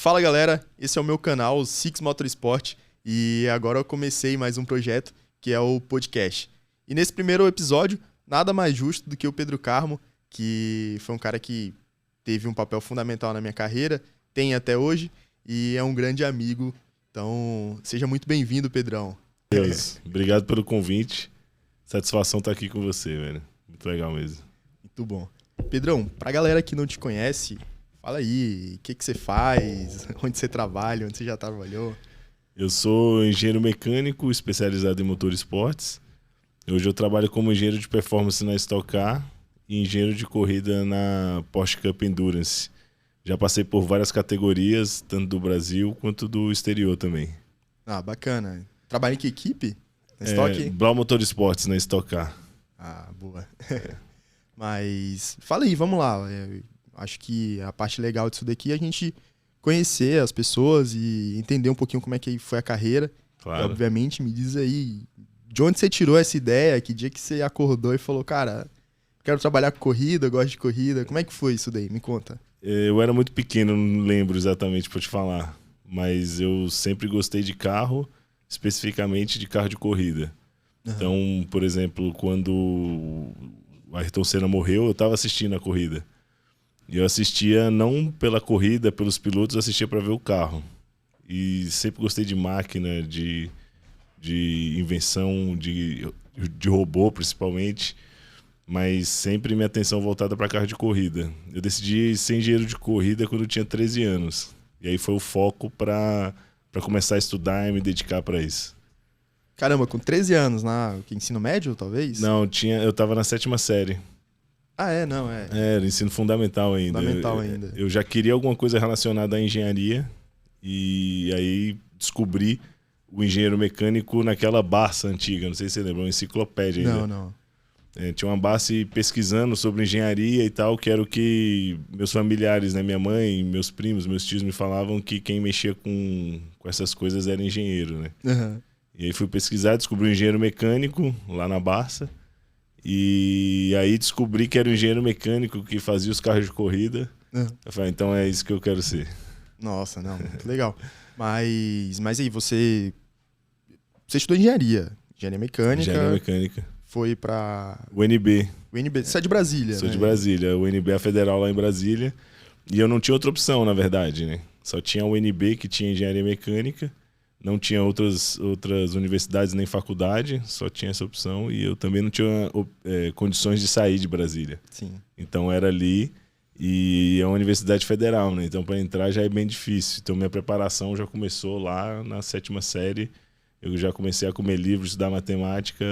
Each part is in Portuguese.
Fala galera, esse é o meu canal, o Six Motorsport, e agora eu comecei mais um projeto que é o podcast. E nesse primeiro episódio, nada mais justo do que o Pedro Carmo, que foi um cara que teve um papel fundamental na minha carreira, tem até hoje, e é um grande amigo. Então, seja muito bem-vindo, Pedrão. Deus, obrigado pelo convite. Satisfação estar aqui com você, velho. Muito legal mesmo. Muito bom. Pedrão, pra galera que não te conhece, fala aí, o que você faz, onde você trabalha, onde você já trabalhou? Eu sou engenheiro mecânico especializado em motor esportes. Hoje eu trabalho como engenheiro de performance na Stock Car e engenheiro de corrida na Porsche Cup Endurance. Já passei por várias categorias, tanto do Brasil quanto do exterior também. Ah, bacana. Trabalha em que equipe? Na Stock? Blau Motorsports na Stock Car. Ah, boa. Mas fala aí, vamos lá. Acho que a parte legal disso daqui é a gente conhecer as pessoas e entender um pouquinho como é que foi a carreira. Claro. E, obviamente, me diz aí de onde você tirou essa ideia, que dia que você acordou e falou, cara, quero trabalhar com corrida, gosto de corrida. Como é que foi isso daí? Me conta. Eu era muito pequeno, não lembro exatamente para te falar, mas eu sempre gostei de carro, especificamente de carro de corrida. Uhum. Então, por exemplo, quando o Ayrton Senna morreu, eu estava assistindo a corrida. E eu assistia não pela corrida, pelos pilotos, eu assistia para ver o carro. E sempre gostei de máquina, de invenção, de robô principalmente. Mas sempre minha atenção voltada para carro de corrida. Eu decidi ser engenheiro de corrida quando eu tinha 13 anos. E aí foi o foco para começar a estudar e me dedicar para isso. Caramba, com 13 anos, ensino médio, talvez? Não, eu estava na 7ª série. Ah, não, é. Era ensino fundamental ainda. Eu já queria alguma coisa relacionada à engenharia. E aí descobri o engenheiro mecânico naquela Barça antiga. Não sei se você lembra, uma enciclopédia ainda. Não. Tinha uma base pesquisando sobre engenharia e tal, que era o que meus familiares, né, minha mãe, meus primos, meus tios me falavam que quem mexia com essas coisas era engenheiro, né? Uhum. E aí fui pesquisar, descobri um engenheiro mecânico lá na Barça. E aí descobri que era um engenheiro mecânico que fazia os carros de corrida. Uhum. Eu falei, então é isso que eu quero ser. Nossa, não, muito legal. Mas aí, você estudou engenharia mecânica. Engenharia mecânica. Foi pra... UNB. Você é de Brasília, Sou né? de Brasília. A UNB é a federal lá em Brasília. E eu não tinha outra opção, na verdade, né? Só tinha a UNB que tinha engenharia mecânica. Não tinha outras universidades nem faculdade. Só tinha essa opção. E eu também não tinha condições de sair de Brasília. Sim. Então era ali. E é uma universidade federal, né? Então para entrar já é bem difícil. Então minha preparação já começou lá na 7ª série. Eu já comecei a comer livros, estudar matemática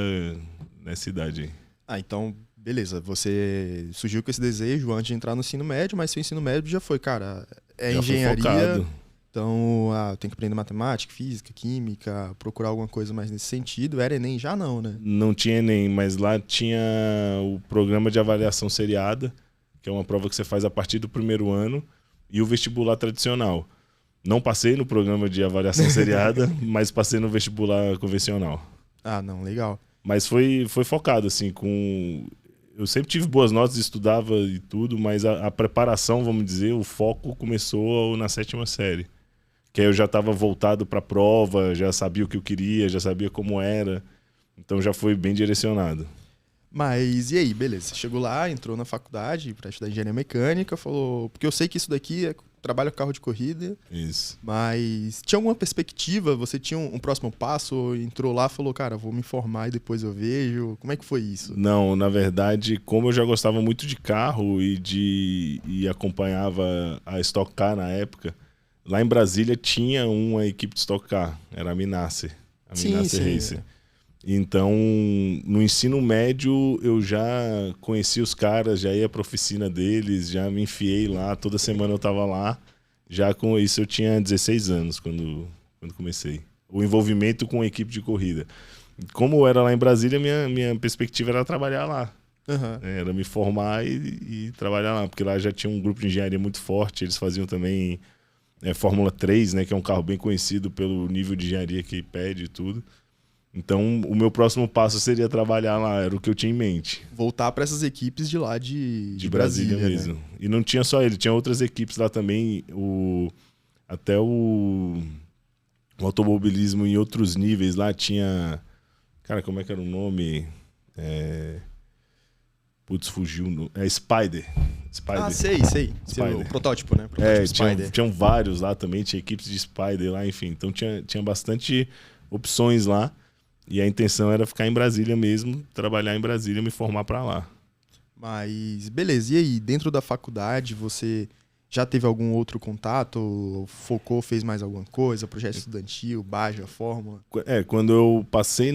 nessa idade aí. Ah, então, beleza. Você surgiu com esse desejo antes de entrar no ensino médio, mas seu ensino médio já foi, cara, já engenharia. Então, tem que aprender matemática, física, química, procurar alguma coisa mais nesse sentido. Era Enem já não, né? Não tinha Enem, mas lá tinha o programa de avaliação seriada, que é uma prova que você faz a partir do primeiro ano, e o vestibular tradicional. Não passei no programa de avaliação seriada, mas passei no vestibular convencional. Ah, não, legal. Mas foi focado, assim, eu sempre tive boas notas, estudava e tudo, mas a preparação, vamos dizer, o foco começou na 7ª série. Que aí eu já estava voltado para a prova, já sabia o que eu queria, já sabia como era. Então já foi bem direcionado. Mas e aí, beleza? Você chegou lá, entrou na faculdade para estudar engenharia mecânica, falou... Porque eu sei que isso daqui trabalha com carro de corrida. Isso. Mas tinha alguma perspectiva? Você tinha um próximo passo? Ou entrou lá e falou, cara, vou me formar e depois eu vejo? Como é que foi isso? Não, na verdade, como eu já gostava muito de carro e acompanhava a Stock Car na época, lá em Brasília tinha uma equipe de Stock Car, era a Minasser. A Minasser Racer. Então, no ensino médio, eu já conheci os caras, já ia para a oficina deles, já me enfiei lá, toda semana eu estava lá. Já com isso eu tinha 16 anos quando comecei. O envolvimento com a equipe de corrida. Como eu era lá em Brasília, minha perspectiva era trabalhar lá. Uhum. Era me formar e trabalhar lá, porque lá já tinha um grupo de engenharia muito forte, eles faziam também Fórmula 3, né, que é um carro bem conhecido pelo nível de engenharia que pede e tudo. Então, o meu próximo passo seria trabalhar lá, era o que eu tinha em mente. Voltar para essas equipes de lá de Brasília mesmo. Né? E não tinha só ele, tinha outras equipes lá também. até o automobilismo em outros níveis lá tinha... Cara, como é que era o nome? Putz, fugiu. Spider. Ah, sei. Spider. O protótipo, né? Protótipo Spider. Tinham vários lá também, tinha equipes de Spider lá, enfim. Então tinha bastante opções lá. E a intenção era ficar em Brasília mesmo, trabalhar em Brasília e me formar para lá. Mas, beleza. E aí, dentro da faculdade, você já teve algum outro contato? Focou, fez mais alguma coisa? Projeto estudantil, Baja, Fórmula? Quando eu passei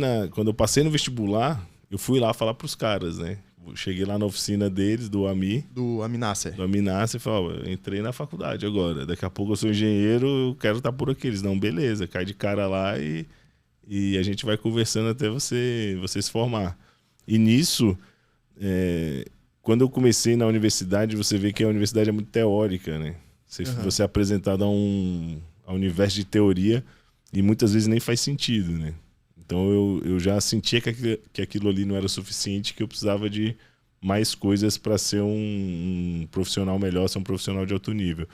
no vestibular, eu fui lá falar pros caras, né? Cheguei lá na oficina deles, do AMI. Do Aminasser. Do Aminasser e falei, eu entrei na faculdade agora. Daqui a pouco eu sou engenheiro, eu quero estar por aqui. Eles, não, beleza, cai de cara lá e a gente vai conversando até você se formar. E nisso, quando eu comecei na universidade, você vê que a universidade é muito teórica, né? Você é apresentado a um universo de teoria e muitas vezes nem faz sentido, né? Então eu já sentia que aquilo ali não era suficiente, que eu precisava de mais coisas para ser um profissional melhor, ser um profissional de alto nível.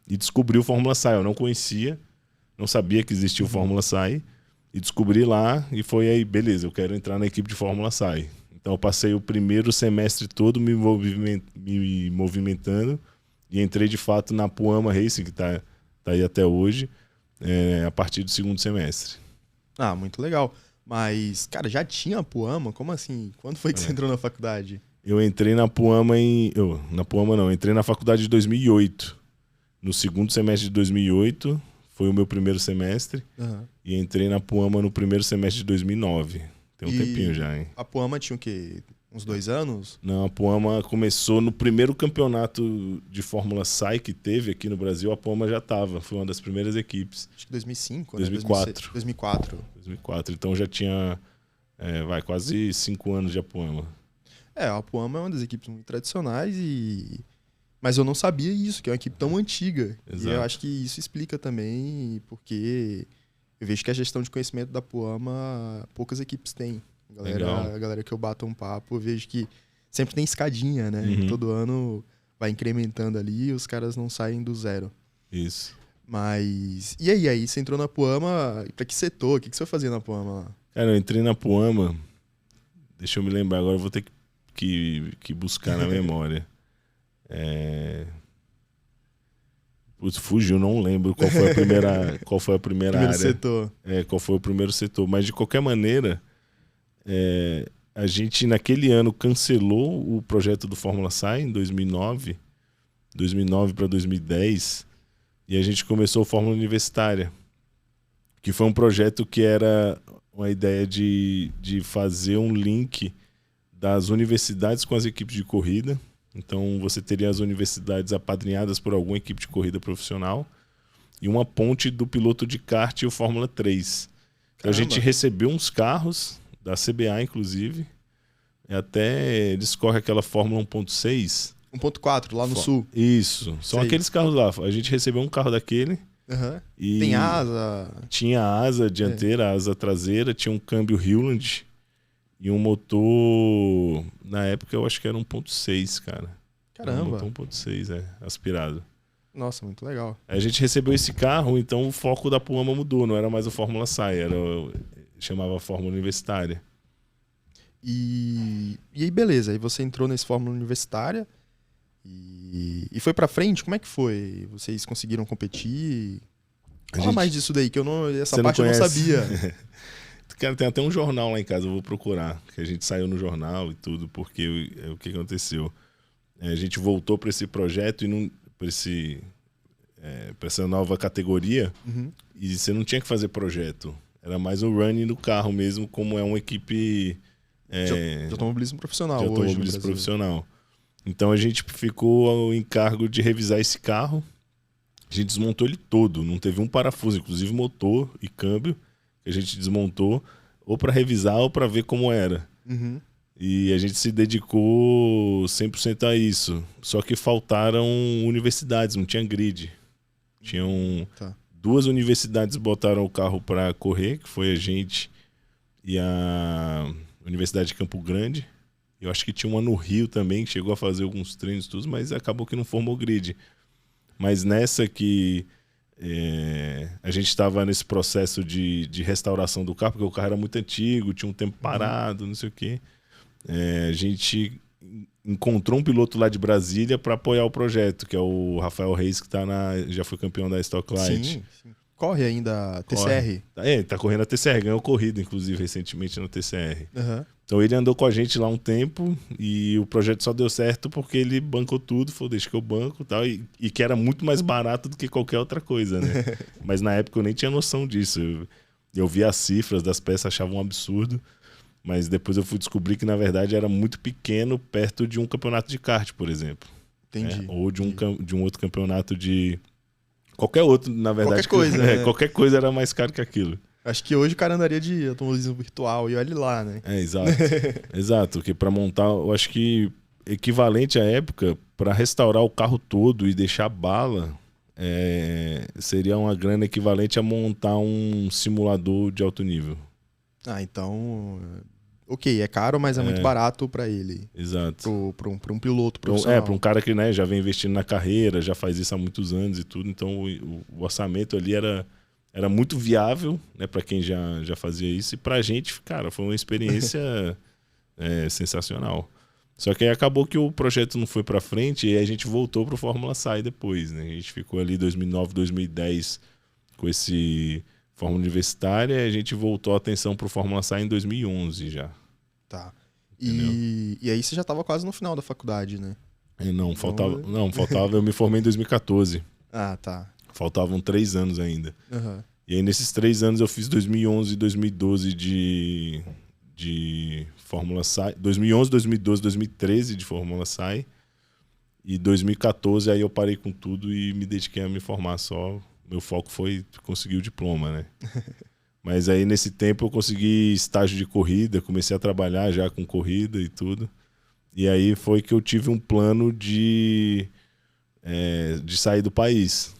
E descobri o Fórmula SAI. Eu não conhecia, não sabia que existia o Fórmula SAI. E descobri lá e foi aí, beleza, eu quero entrar na equipe de Fórmula SAI. Então eu passei o primeiro semestre todo me movimentando e entrei de fato na Puama Racing, que está aí até hoje, a partir do segundo semestre. Ah, muito legal. Mas, cara, já tinha a Puama? Como assim? Quando foi que você entrou na faculdade? Eu entrei na Puama entrei na faculdade em 2008. No segundo semestre de 2008, foi o meu primeiro semestre. E entrei na Puama no primeiro semestre de 2009. Tem um tempinho já, hein? A Puama tinha o quê? Uns 2 anos? Não, a Puama começou no primeiro campeonato de Fórmula SAI que teve aqui no Brasil. A Puama já estava, foi uma das primeiras equipes. Acho que 2005, 2004. Né? 2004. 2004, então já tinha quase 5 anos de Apuama. A Puama é uma das equipes muito tradicionais mas eu não sabia isso, que é uma equipe tão antiga. Exato. E eu acho que isso explica também porque eu vejo que a gestão de conhecimento da Puama poucas equipes têm. A galera que eu bato um papo, eu vejo que sempre tem escadinha, né? Todo ano vai incrementando ali e os caras não saem do zero. Isso. Mas... E aí você entrou na Puama, pra que setor? O que você foi fazer na Puama lá? Cara, eu entrei na Puama, deixa eu me lembrar, agora eu vou ter que buscar na memória. Putz, fugiu, não lembro qual foi a primeira área. Setor. Qual foi o primeiro setor. Mas, de qualquer maneira, a gente, naquele ano, cancelou o projeto do Fórmula SAI, em 2009 para 2010, e a gente começou a Fórmula Universitária, que foi um projeto que era uma ideia de fazer um link das universidades com as equipes de corrida. Então, você teria as universidades apadrinhadas por alguma equipe de corrida profissional e uma ponte do piloto de kart e o Fórmula 3. Então, a gente recebeu uns carros, da CBA, inclusive, e até discorre aquela Fórmula 1.6. 1.4, lá no sul. Isso, são aqueles carros lá. A gente recebeu um carro daquele. E tem asa? Tinha asa dianteira, asa traseira, tinha um câmbio Hewland. E um motor, na época eu acho que era 1.6, cara. Caramba. Um motor 1.6, aspirado. Nossa, muito legal. Aí a gente recebeu esse carro, então o foco da Puama mudou. Não era mais o Fórmula SAI, chamava Fórmula Universitária. E aí, beleza. Aí você entrou nesse Fórmula Universitária e foi pra frente? Como é que foi? Vocês conseguiram competir? Fala mais disso daí, que essa parte eu não sabia. Cara, tem até um jornal lá em casa, eu vou procurar, que a gente saiu no jornal e tudo, porque o que aconteceu? A gente voltou para esse projeto e para essa nova categoria, e você não tinha que fazer projeto, era mais o running do carro mesmo, como é uma equipe de automobilismo profissional. De automobilismo profissional. Então a gente ficou ao encargo de revisar esse carro, a gente desmontou ele todo, não teve um parafuso, inclusive motor e câmbio, que a gente desmontou, ou para revisar ou para ver como era. E a gente se dedicou 100% a isso. Só que faltaram universidades, não tinha grid. Tinham 2 universidades botaram o carro para correr, que foi a gente e a Universidade de Campo Grande. Eu acho que tinha uma no Rio também, que chegou a fazer alguns treinos e tudo, mas acabou que não formou grid. Mas nessa que A gente estava nesse processo de restauração do carro, porque o carro era muito antigo, tinha um tempo parado, não sei o quê. A gente encontrou um piloto lá de Brasília para apoiar o projeto, que é o Rafael Reis, que já foi campeão da Stock Light. Sim. Corre ainda a TCR. Tá correndo a TCR, ganhou corrida, inclusive, recentemente na TCR. Uhum. Então ele andou com a gente lá um tempo e o projeto só deu certo porque ele bancou tudo, falou, deixa que eu banco e tal, e que era muito mais barato do que qualquer outra coisa, né? Mas na época eu nem tinha noção disso. Eu vi as cifras das peças, achava um absurdo, mas depois eu fui descobrir que na verdade era muito pequeno perto de um campeonato de kart, por exemplo. Entendi. Ou de um outro campeonato de... Qualquer outro, na verdade. Qualquer coisa. Né? Qualquer coisa era mais caro que aquilo. Acho que hoje o cara andaria de automobilismo virtual e olha lá, né? Exato. Exato, porque para montar, eu acho que equivalente à época, para restaurar o carro todo e deixar bala, seria uma grana equivalente a montar um simulador de alto nível. Então... Ok, é caro, mas é muito barato para ele. Exato. Para um piloto profissional. Para um cara que, né, já vem investindo na carreira, já faz isso há muitos anos e tudo. Então o orçamento ali era muito viável, né, para quem já fazia isso. E pra gente, cara, foi uma experiência sensacional. Só que aí acabou que o projeto não foi para frente e aí a gente voltou pro Fórmula SAI depois, né? A gente ficou ali 2009, 2010 com esse Fórmula Universitária e a gente voltou a atenção pro Fórmula SAI em 2011 já. Tá. E aí você já estava quase no final da faculdade, né? Não, faltava. Eu me formei em 2014. Ah, tá. Faltavam 3 anos ainda. Uhum. E aí nesses 3 anos eu fiz 2011 e 2012 de Fórmula SAI. 2011, 2012, 2013 de Fórmula SAI. E 2014 aí eu parei com tudo e me dediquei a me formar só. Meu foco foi conseguir o diploma, né? Mas aí nesse tempo eu consegui estágio de corrida, comecei a trabalhar já com corrida e tudo. E aí foi que eu tive um plano de sair do país.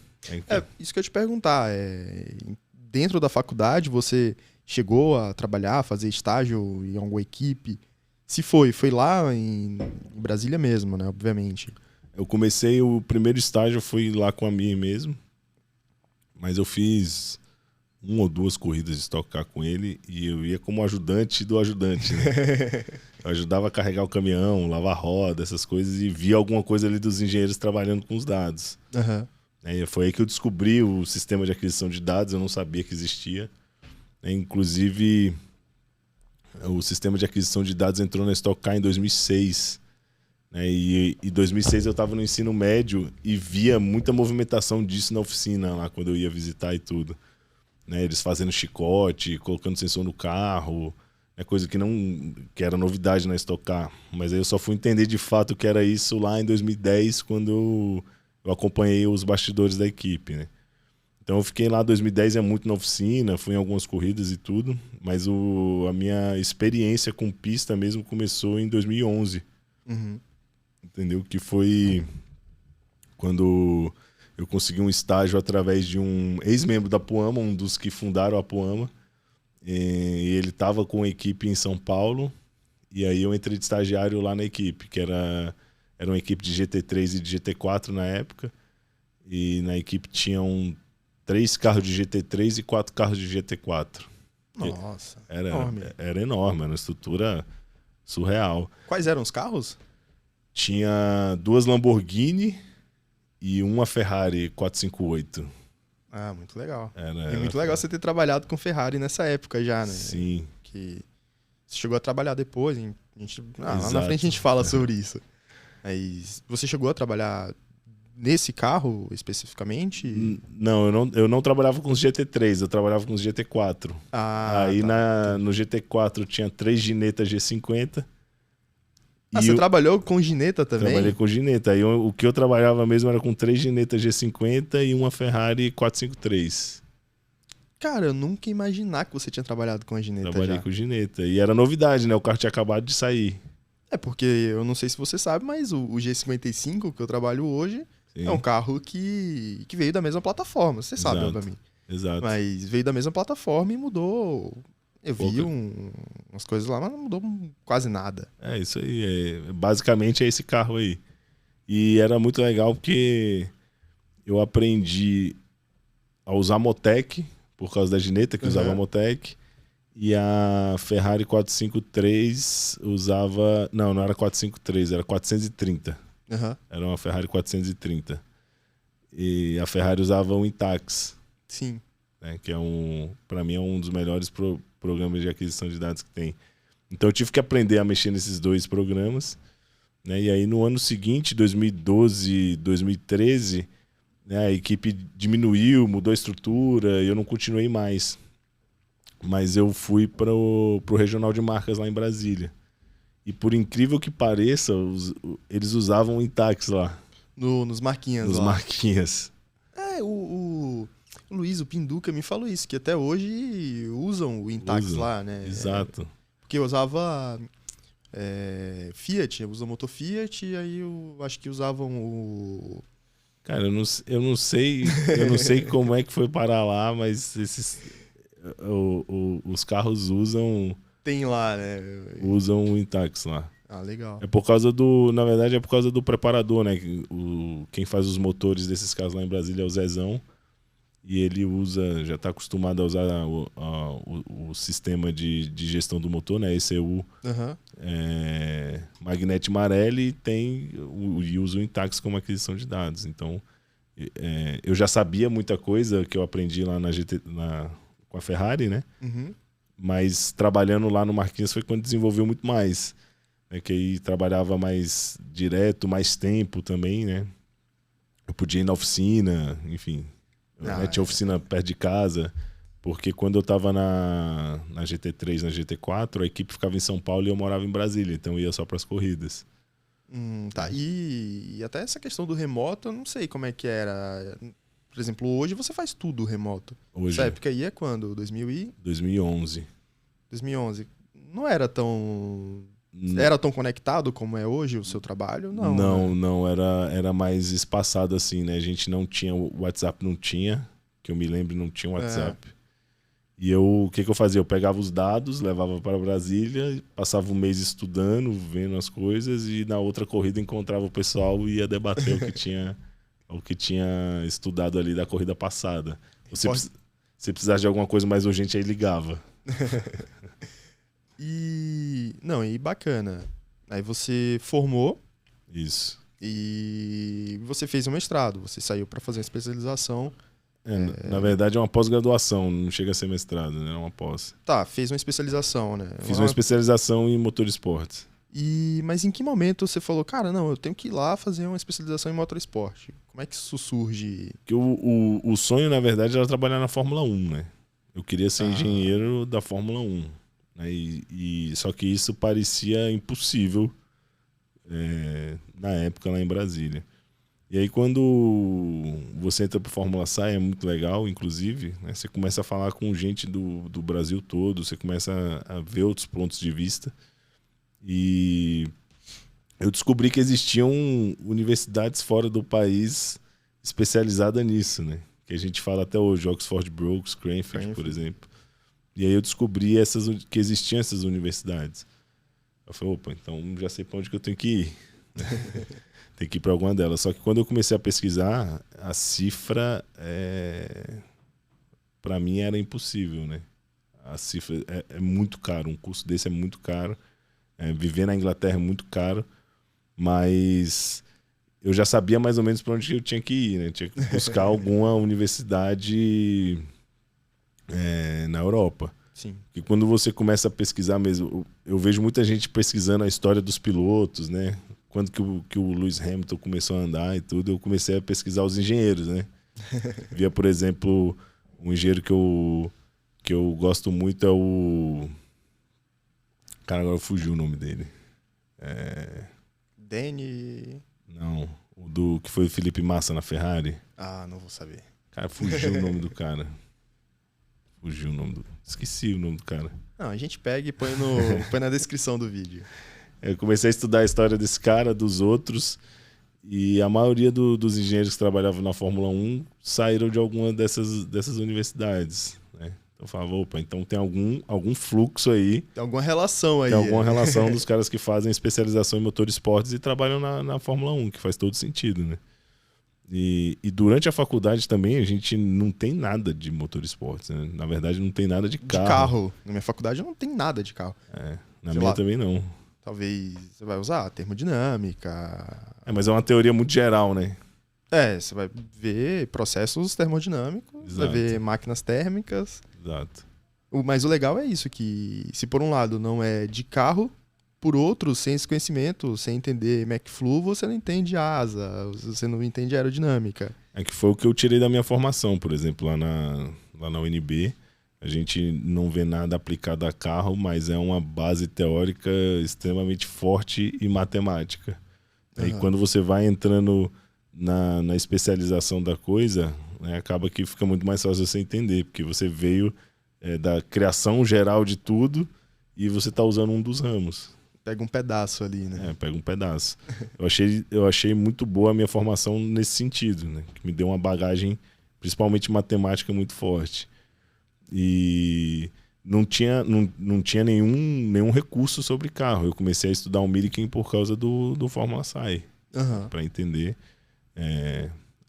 Isso que eu ia te perguntar. Dentro da faculdade você chegou a trabalhar, fazer estágio em alguma equipe? Se foi lá em Brasília mesmo, né? Obviamente. Eu comecei, o primeiro estágio foi lá com a minha mesmo. Mas eu fiz 1 ou 2 corridas de Stock Car com ele e eu ia como ajudante do ajudante, né? Eu ajudava a carregar o caminhão, lavar roda, essas coisas, e via alguma coisa ali dos engenheiros trabalhando com os dados. Uhum. Foi aí que eu descobri o sistema de aquisição de dados, eu não sabia que existia. Inclusive, o sistema de aquisição de dados entrou na Stock Car em 2006. E em 2006 eu estava no ensino médio e via muita movimentação disso na oficina lá, quando eu ia visitar e tudo. Eles fazendo chicote, colocando sensor no carro, coisa que era novidade na Stock Car. Mas aí eu só fui entender de fato o que era isso lá em 2010, quando eu acompanhei os bastidores da equipe, né? Então eu fiquei lá em 2010 muito na oficina, fui em algumas corridas e tudo, mas a minha experiência com pista mesmo começou em 2011. Uhum. Entendeu? Que foi quando eu consegui um estágio através de um ex-membro da Puama, um dos que fundaram a Puama. E ele estava com a equipe em São Paulo. E aí eu entrei de estagiário lá na equipe, que era uma equipe de GT3 e de GT4 na época. E na equipe tinham 3 carros de GT3 e 4 carros de GT4. Nossa, era enorme. Era enorme, era uma estrutura surreal. Quais eram os carros? Tinha 2 Lamborghini e uma Ferrari 458. Ah, muito legal. Era muito legal você ter trabalhado com Ferrari nessa época já, né? Sim. Que você chegou a trabalhar depois, lá na frente a gente fala sobre isso. Mas você chegou a trabalhar nesse carro especificamente? Não, eu não trabalhava com os GT3, eu trabalhava com os GT4. Aí no GT4 tinha 3 Gineta G50. Você trabalhou com Gineta também? Trabalhei com Gineta. Aí o que eu trabalhava mesmo era com 3 Gineta G50 e uma Ferrari 453. Cara, eu nunca ia imaginar que você tinha trabalhado com a Gineta. Trabalhei com Gineta. E era novidade, né? O carro tinha acabado de sair. Porque eu não sei se você sabe, mas o G55 que eu trabalho hoje é um carro que veio da mesma plataforma. Você sabe, obviamente. Exato. Mas veio da mesma plataforma e mudou. Eu vi umas coisas lá, mas não mudou quase nada. É isso aí. Basicamente é esse carro aí. E era muito legal porque eu aprendi a usar Motec, por causa da Gineta, que usava Motec. E a Ferrari 453 usava... Não era 453, era 430. Era uma Ferrari 430. E a Ferrari usava o Intax. Sim. Né, que para mim é um dos melhores programas de aquisição de dados que tem. Então eu tive que aprender a mexer nesses dois programas. Né, e aí no ano seguinte, 2012, 2013, né, a equipe diminuiu, mudou a estrutura e eu não continuei mais. Mas eu fui para o Regional de Marcas lá em Brasília. E por incrível que pareça, eles usavam o Intax lá. Nos Marquinhas Nos lá. Marquinhas. O Luiz, o Pinduca, me falou isso, que até hoje usam o Intax lá, né? Exato. Porque eu usava Fiat, eu uso motor Fiat, e aí eu acho que usavam o... Cara, eu não sei como é que foi parar lá, mas os carros usam... Tem lá, né? Usam o Intax lá. Ah, legal. Na verdade é por causa do preparador, né? Quem faz os motores desses carros lá em Brasília é o Zezão. E ele já está acostumado a usar o sistema de gestão do motor, né? ECU, Magnete Marelli, e usa o Intax como aquisição de dados. Então, eu já sabia muita coisa que eu aprendi lá com a Ferrari, né? Mas trabalhando lá no Marquinhos foi quando desenvolveu muito mais. Né? Que aí trabalhava mais direto, mais tempo também, né? Eu podia ir na oficina, enfim... tinha oficina perto de casa, porque quando eu estava na GT3, na GT4, a equipe ficava em São Paulo e eu morava em Brasília, então eu ia só para as corridas. Tá. E até essa questão do remoto, eu não sei como é que era. Por exemplo, hoje você faz tudo remoto. Hoje. Essa época aí é quando? 2011. 2011. Não era tão... Era tão conectado como é hoje o seu trabalho? Não, era mais espaçado assim, né? A gente não tinha, o WhatsApp não tinha, que eu me lembro, não tinha WhatsApp. E o que eu fazia? Eu pegava os dados, levava para Brasília, passava um mês estudando, vendo as coisas, e na outra corrida encontrava o pessoal e ia debater o que tinha estudado ali da corrida passada. Se precisasse de alguma coisa mais urgente, aí ligava. E bacana. Aí você formou. Isso. E você fez um mestrado. Você saiu para fazer a especialização. Na verdade é uma pós-graduação, não chega a ser mestrado, né? É uma pós. Tá, fez uma especialização, né? Fiz uma especialização em motor esportes. Mas em que momento você falou, cara, não, eu tenho que ir lá fazer uma especialização em motorsport? Como é que isso surge? Porque o sonho, na verdade, era trabalhar na Fórmula 1, né? Eu queria ser engenheiro da Fórmula 1. Né? Só que isso parecia impossível na época lá em Brasília. E aí quando você entra para Fórmula SAI, é muito legal, inclusive, né? Você começa a falar com gente do Brasil todo, você começa a ver outros pontos de vista. E eu descobri que existiam universidades fora do país especializadas nisso, né? Que a gente fala até hoje, Oxford Brookes, Cranfield, por exemplo. E aí eu descobri que existiam essas universidades. Eu falei, opa, então já sei para onde que eu tenho que ir. Tem que ir para alguma delas. Só que quando eu comecei a pesquisar, a cifra, para mim, era impossível, né? A cifra é muito caro, um curso desse é muito caro. Viver na Inglaterra é muito caro, mas eu já sabia mais ou menos para onde eu tinha que ir, né? Tinha que buscar alguma universidade na Europa. Sim. E quando você começa a pesquisar mesmo, eu vejo muita gente pesquisando a história dos pilotos, né? Quando que o Lewis Hamilton começou a andar e tudo, eu comecei a pesquisar os engenheiros, né? Via, por exemplo, um engenheiro que eu gosto muito é o... Cara, agora fugiu o nome dele. Danny... Não, que foi o Felipe Massa na Ferrari. Ah, não vou saber. Cara, fugiu o nome do cara. Esqueci o nome do cara. Não, a gente pega e põe na descrição do vídeo. Eu comecei a estudar a história desse cara, dos outros, e a maioria dos engenheiros que trabalhavam na Fórmula 1 saíram de alguma dessas universidades, né? Então eu falava, opa, então tem algum fluxo aí. Tem alguma relação aí. Tem alguma relação dos caras que fazem especialização em motor esportes e trabalham na Fórmula 1, que faz todo sentido, né? E durante a faculdade também a gente não tem nada de motor esportes, né? Na verdade não tem nada de carro. De carro. Na minha faculdade não tem nada de carro. Na minha também não. Talvez você vai usar termodinâmica. Mas é uma teoria muito geral, né? Você vai ver processos termodinâmicos, Exato. vai ver máquinas térmicas. Exato. Mas o legal é isso, que se por um lado não é de carro, por outro, sem esse conhecimento, sem entender McFlu, você não entende asa, você não entende aerodinâmica. Que foi o que eu tirei da minha formação, por exemplo, lá na UNB. A gente não vê nada aplicado a carro, mas é uma base teórica extremamente forte e matemática. Uhum. E quando você vai entrando na especialização da coisa, né, acaba que fica muito mais fácil você entender, porque você veio da criação geral de tudo e você está usando um dos ramos. Pega um pedaço ali, né? Pega um pedaço. Eu achei muito boa a minha formação nesse sentido, né? Que me deu uma bagagem, principalmente matemática, muito forte. E não tinha nenhum recurso sobre carro. Eu comecei a estudar o Millikan por causa do Fórmula SAI, para entender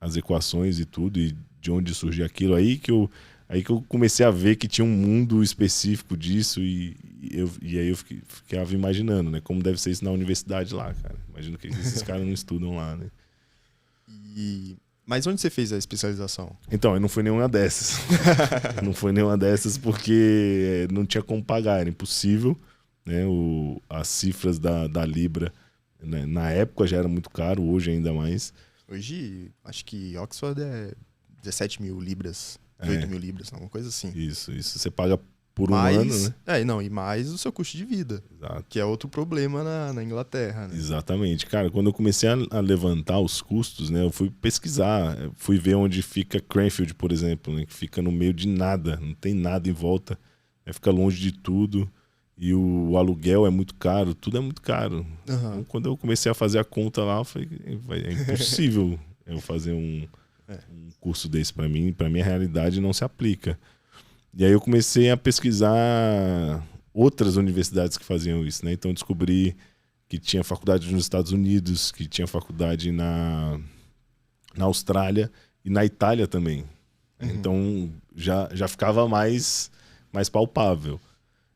as equações e tudo, e de onde surgiu aquilo. Aí que eu comecei a ver que tinha um mundo específico disso, e aí eu ficava imaginando, né, como deve ser isso na universidade lá, cara. Imagino que esses caras não estudam lá, né? Mas onde você fez a especialização? Então, eu não fui nenhuma dessas. Não fui nenhuma dessas porque não tinha como pagar, era impossível, né? As cifras da Libra, né? Na época já era muito caro, hoje ainda mais. Hoje, acho que Oxford é 17 mil libras, 18 mil libras, alguma coisa assim. Isso. Você paga por um ano, né? E mais o seu custo de vida. Exato. Que é outro problema na Inglaterra, né? Exatamente. Cara, quando eu comecei a levantar os custos, né, eu fui pesquisar, fui ver onde fica Cranfield, por exemplo, né, que fica no meio de nada, não tem nada em volta, fica longe de tudo, e o aluguel é muito caro, tudo é muito caro. Então, quando eu comecei a fazer a conta lá, eu falei, é impossível eu fazer um curso desse para mim, para minha realidade não se aplica. E aí eu comecei a pesquisar outras universidades que faziam isso, né? Então eu descobri que tinha faculdade nos Estados Unidos, que tinha faculdade na Austrália e na Itália também. Então já ficava mais palpável.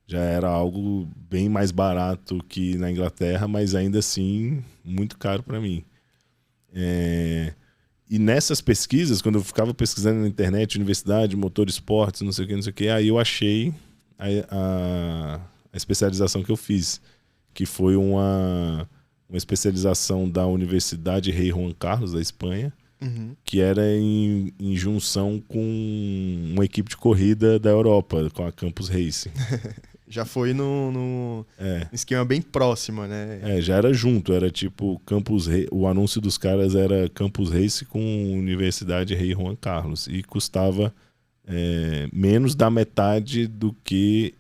Já era algo bem mais barato que na Inglaterra, mas ainda assim muito caro para mim. E nessas pesquisas, quando eu ficava pesquisando na internet, universidade, motor esportes, não sei o que, aí eu achei a especialização que eu fiz, que foi uma especialização da Universidade Rei Juan Carlos, da Espanha, que era em junção com uma equipe de corrida da Europa, com a Campus Racing. Já foi no esquema bem próximo, né? Já era junto, era tipo o anúncio dos caras era Campus Race com Universidade Rei Juan Carlos, e custava menos da metade do que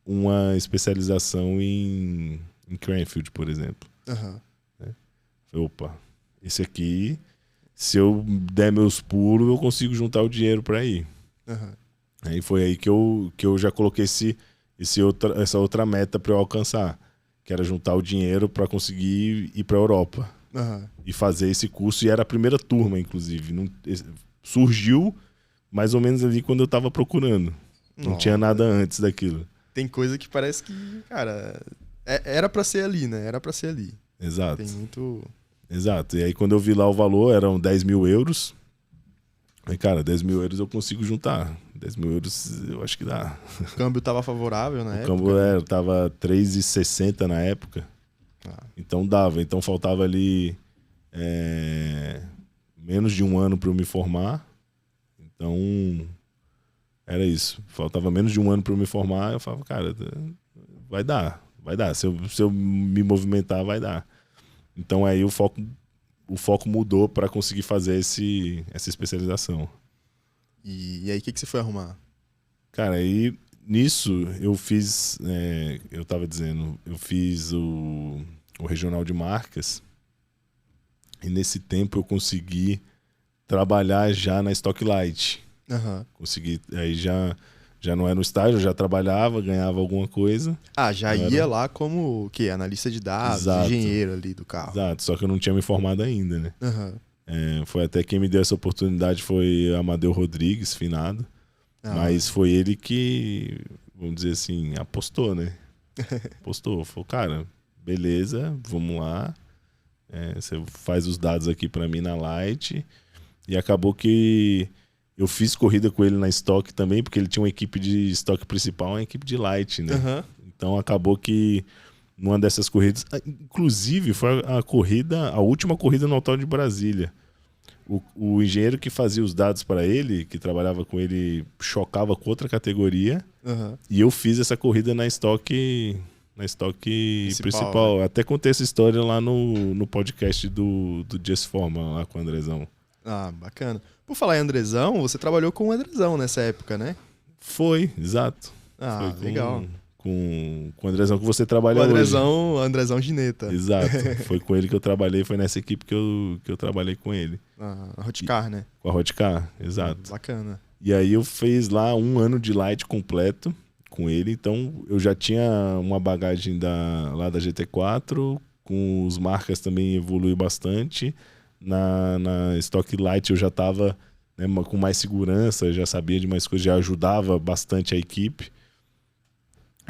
uma especialização em Cranfield, por exemplo. Opa, esse aqui, se eu der meus pulos, eu consigo juntar o dinheiro para ir. Aí foi aí que eu já coloquei essa outra meta para eu alcançar, que era juntar o dinheiro para conseguir ir para a Europa e fazer esse curso. E era a primeira turma, inclusive. Surgiu mais ou menos ali quando eu estava procurando. Não tinha nada antes daquilo. Tem coisa que parece que, cara, era para ser ali, né? Era para ser ali. Exato. Tem muito... Exato. E aí quando eu vi lá o valor, eram 10 mil euros. Aí, cara, 10 mil euros eu consigo juntar. 10 mil euros eu acho que dá. O câmbio estava favorável na época? O câmbio estava 3,60 na época. Então dava. Então faltava ali menos de um ano para eu me formar. Então era isso. Faltava menos de um ano para eu me formar. Eu falava, cara, vai dar. Se eu me movimentar, vai dar. Então aí o foco mudou para conseguir fazer essa especialização. E aí, o que você foi arrumar? Cara, aí nisso eu fiz, eu estava dizendo, eu fiz o regional de marcas, e nesse tempo eu consegui trabalhar já na Stocklight. Consegui, aí já não era no estágio, eu já trabalhava, ganhava alguma coisa. Já ia lá como o quê? Analista de dados, engenheiro ali do carro. Exato, só que eu não tinha me formado ainda, né? Foi até quem me deu essa oportunidade foi Amadeu Rodrigues, finado. Mas foi ele que, vamos dizer assim, apostou, né? Apostou. Falou, cara, beleza, vamos lá. Você faz os dados aqui pra mim na Light. E acabou que eu fiz corrida com ele na estoque também, porque ele tinha uma equipe de estoque principal, uma equipe de Light, né? Então acabou que numa dessas corridas, inclusive foi a última corrida no Autódromo de Brasília. O engenheiro que fazia os dados para ele, que trabalhava com ele, chocava com outra categoria. E eu fiz essa corrida na estoque principal. Né? Até contei essa história lá no podcast do Just Forma, lá com o Andrezão. Ah, bacana. Por falar em Andrezão, você trabalhou com o Andrezão nessa época, né? Foi, exato. Ah, foi legal. Com o Andrezão que você trabalha hoje. O Andrezão Gineta. Exato. Foi com ele que eu trabalhei, foi nessa equipe que eu trabalhei com ele. A Hotcar, né? Com a Hotcar, exato. Bacana. E aí eu fiz lá 1 ano de Light completo com ele, então eu já tinha uma bagagem lá da GT4, com os marcas também evolui bastante. Na Stock Light eu já estava, né, com mais segurança, já sabia de mais coisas, já ajudava bastante a equipe.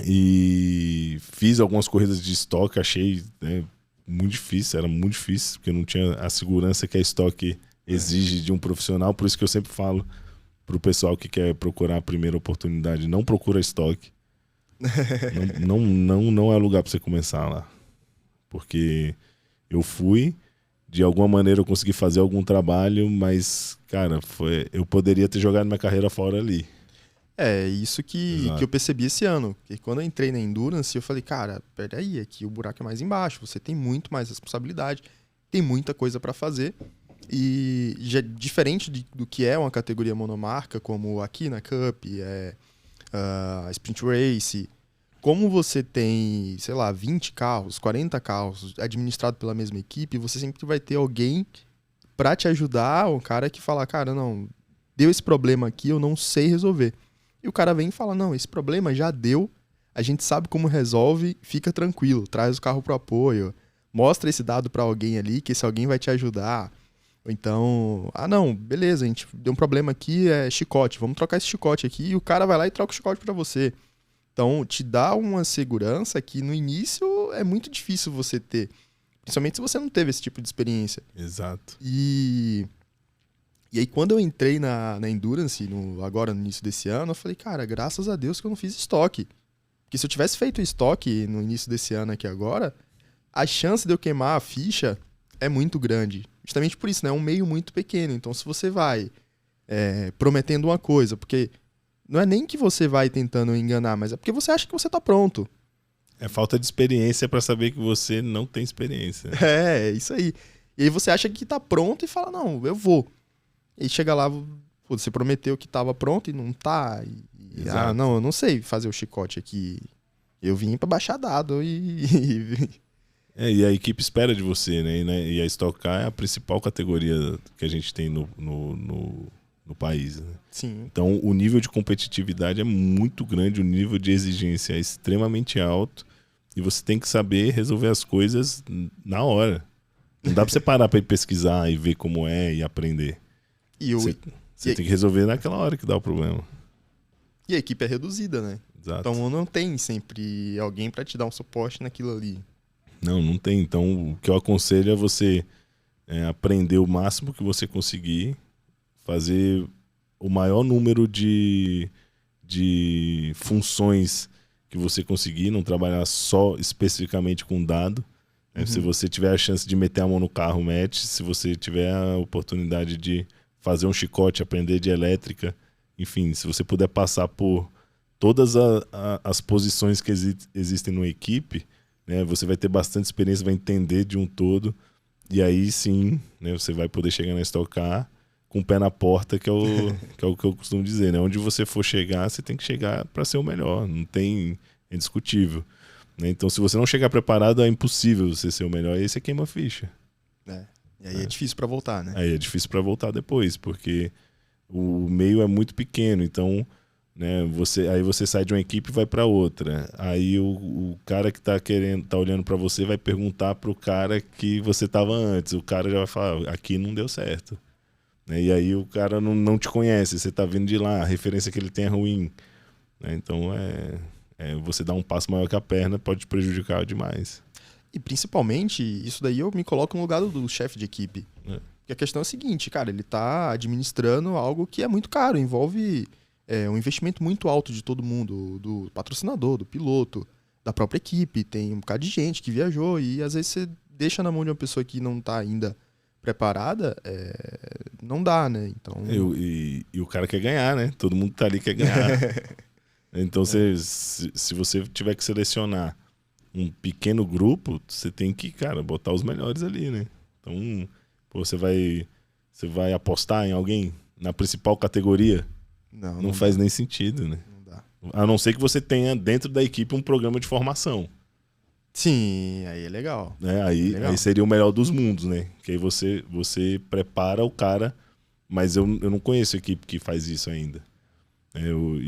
E fiz algumas corridas de estoque, achei, né, muito difícil, era muito difícil, porque não tinha a segurança que a estoque exige de um profissional. Por isso que eu sempre falo pro pessoal que quer procurar a primeira oportunidade, não procura estoque. não é lugar para você começar lá. Porque eu fui, de alguma maneira eu consegui fazer algum trabalho, mas, cara, eu poderia ter jogado minha carreira fora ali. Isso que eu percebi esse ano. Porque quando eu entrei na Endurance, eu falei, cara, peraí, aqui o buraco é mais embaixo, você tem muito mais responsabilidade, tem muita coisa para fazer. E já diferente do que é uma categoria monomarca, como aqui na Cup, a Sprint Race, como você tem, sei lá, 20 carros, 40 carros administrados pela mesma equipe, você sempre vai ter alguém para te ajudar, um cara que fala, cara, não, deu esse problema aqui, eu não sei resolver. E o cara vem e fala, não, esse problema já deu, a gente sabe como resolve, fica tranquilo, traz o carro pro apoio, mostra esse dado para alguém ali, que esse alguém vai te ajudar. Ou então, não, beleza, a gente deu um problema aqui, chicote, vamos trocar esse chicote aqui, e o cara vai lá e troca o chicote para você. Então, te dá uma segurança que no início é muito difícil você ter, principalmente se você não teve esse tipo de experiência. Exato. E aí, quando eu entrei na Endurance, agora no início desse ano, eu falei, cara, graças a Deus que eu não fiz estoque. Porque se eu tivesse feito estoque no início desse ano aqui agora, a chance de eu queimar a ficha é muito grande. Justamente por isso, né? É um meio muito pequeno. Então, se você vai prometendo uma coisa, porque não é nem que você vai tentando enganar, mas é porque você acha que você tá pronto. É falta de experiência para saber que você não tem experiência. É isso aí. E aí você acha que tá pronto e fala, não, eu vou. E chega lá, você prometeu que tava pronto e não tá. Não, eu não sei fazer o chicote aqui. Eu vim pra baixar dado e a equipe espera de você, né? E a Stock Car é a principal categoria que a gente tem no país, né? Sim. Então o nível de competitividade é muito grande, o nível de exigência é extremamente alto e você tem que saber resolver as coisas na hora. Não dá pra você parar pra ir pesquisar e ver como é e aprender. Você tem que resolver naquela hora que dá o problema. E a equipe é reduzida, né? Exato. Então não tem sempre alguém pra te dar um suporte naquilo ali. Não tem. Então o que eu aconselho é você aprender o máximo que você conseguir, fazer o maior número de funções que você conseguir, não trabalhar só especificamente com dado. Uhum. Se você tiver a chance de meter a mão no carro, mete. Se você tiver a oportunidade de fazer um chicote, aprender de elétrica, enfim, se você puder passar por todas as posições que existem numa equipe, né, você vai ter bastante experiência, vai entender de um todo, e aí sim, né, você vai poder chegar na Stock Car com o pé na porta, que é o que eu costumo dizer, né? Onde você for chegar, você tem que chegar para ser o melhor, não tem, é indiscutível. Né? Então, se você não chegar preparado, é impossível você ser o melhor, e aí você queima a ficha. E aí é difícil para voltar, né? Aí é difícil para voltar depois, porque o meio é muito pequeno, então né? Aí você sai de uma equipe e vai para outra. Aí o cara que tá olhando para você vai perguntar pro cara que você tava antes. O cara já vai falar, aqui não deu certo. Né? E aí o cara não te conhece, você tá vindo de lá, a referência que ele tem é ruim. Né? Então você dar um passo maior que a perna pode te prejudicar demais. E principalmente, isso daí eu me coloco no lugar do chefe de equipe. Porque a questão é a seguinte, cara, ele tá administrando algo que é muito caro, envolve um investimento muito alto de todo mundo, do patrocinador, do piloto, da própria equipe, tem um bocado de gente que viajou e às vezes você deixa na mão de uma pessoa que não tá ainda preparada, não dá, né? Então... E o cara quer ganhar, né? Todo mundo tá ali quer ganhar. Então, se você tiver que selecionar um pequeno grupo, você tem que, cara, botar os melhores ali, né? Então, você vai apostar em alguém na principal categoria? Não faz nem sentido, né? Não dá. A não ser que você tenha dentro da equipe um programa de formação. Sim, aí é legal. Aí seria o melhor dos mundos, né? Que aí você prepara o cara, mas eu não conheço equipe que faz isso ainda.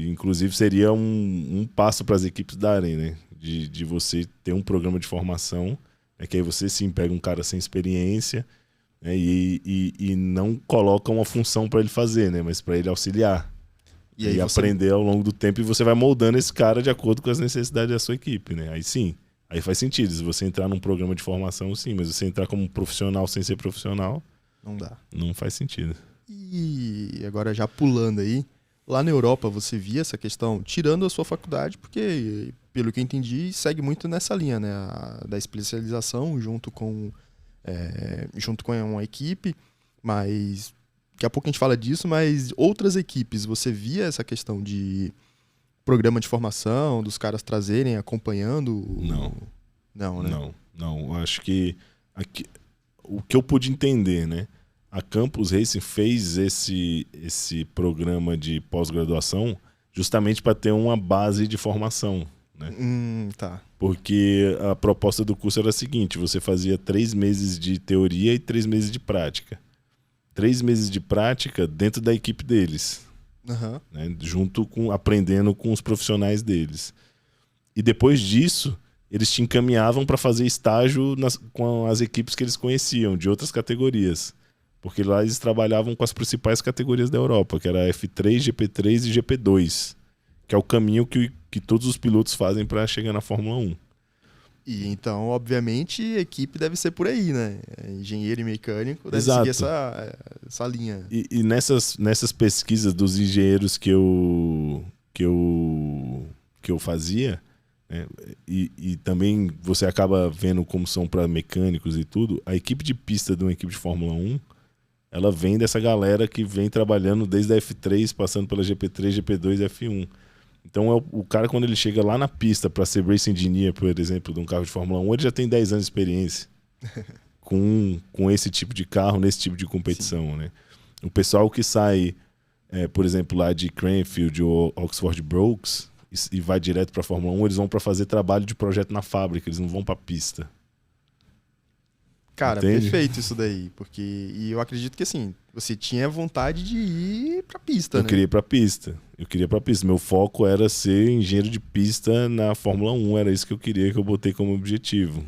Inclusive seria um passo para as equipes darem, né? De você ter um programa de formação, que aí você sim pega um cara sem experiência, né? E não coloca uma função para ele fazer, né? Mas para ele auxiliar. E aí aprender ao longo do tempo, e você vai moldando esse cara de acordo com as necessidades da sua equipe, né? Aí sim, aí faz sentido. Se você entrar num programa de formação, sim, mas você entrar como profissional sem ser profissional, não dá. Não faz sentido. E agora já pulando aí, lá na Europa você via essa questão, tirando a sua faculdade, porque, pelo que eu entendi, segue muito nessa linha, né? Da especialização junto com uma equipe, mas daqui a pouco a gente fala disso, mas outras equipes, você via essa questão de programa de formação, dos caras trazerem, acompanhando? Não, né? Não. Eu acho que o que eu pude entender, né? A Campus Racing fez esse programa de pós-graduação justamente para ter uma base de formação, né? Tá. Porque a proposta do curso era a seguinte, você fazia 3 meses de teoria e 3 meses de prática. 3 meses de prática dentro da equipe deles. Uhum. Né? Aprendendo com os profissionais deles. E depois disso, eles te encaminhavam para fazer estágio com as equipes que eles conheciam, de outras categorias. Porque lá eles trabalhavam com as principais categorias da Europa, que era F3, GP3 e GP2, que é o caminho que todos os pilotos fazem para chegar na Fórmula 1. E então, obviamente, a equipe deve ser por aí, né? Engenheiro e mecânico deve Exato. seguir essa linha. E nessas pesquisas dos engenheiros que eu fazia, né? E também você acaba vendo como são para mecânicos e tudo, a equipe de pista de uma equipe de Fórmula 1, ela vem dessa galera que vem trabalhando desde a F3, passando pela GP3, GP2 e F1. Então o cara, quando ele chega lá na pista para ser race engineer, por exemplo, de um carro de Fórmula 1, ele já tem 10 anos de experiência com esse tipo de carro, nesse tipo de competição, né? O pessoal que sai, por exemplo, lá de Cranfield ou Oxford Brookes e vai direto para a Fórmula 1, eles vão para fazer trabalho de projeto na fábrica, eles não vão para a pista. Cara, Entende? perfeito isso daí, e eu acredito que assim, você tinha vontade de ir pra pista, né? Eu queria ir pra pista. Meu foco era ser engenheiro de pista na Fórmula 1, era isso que eu queria, que eu botei como objetivo.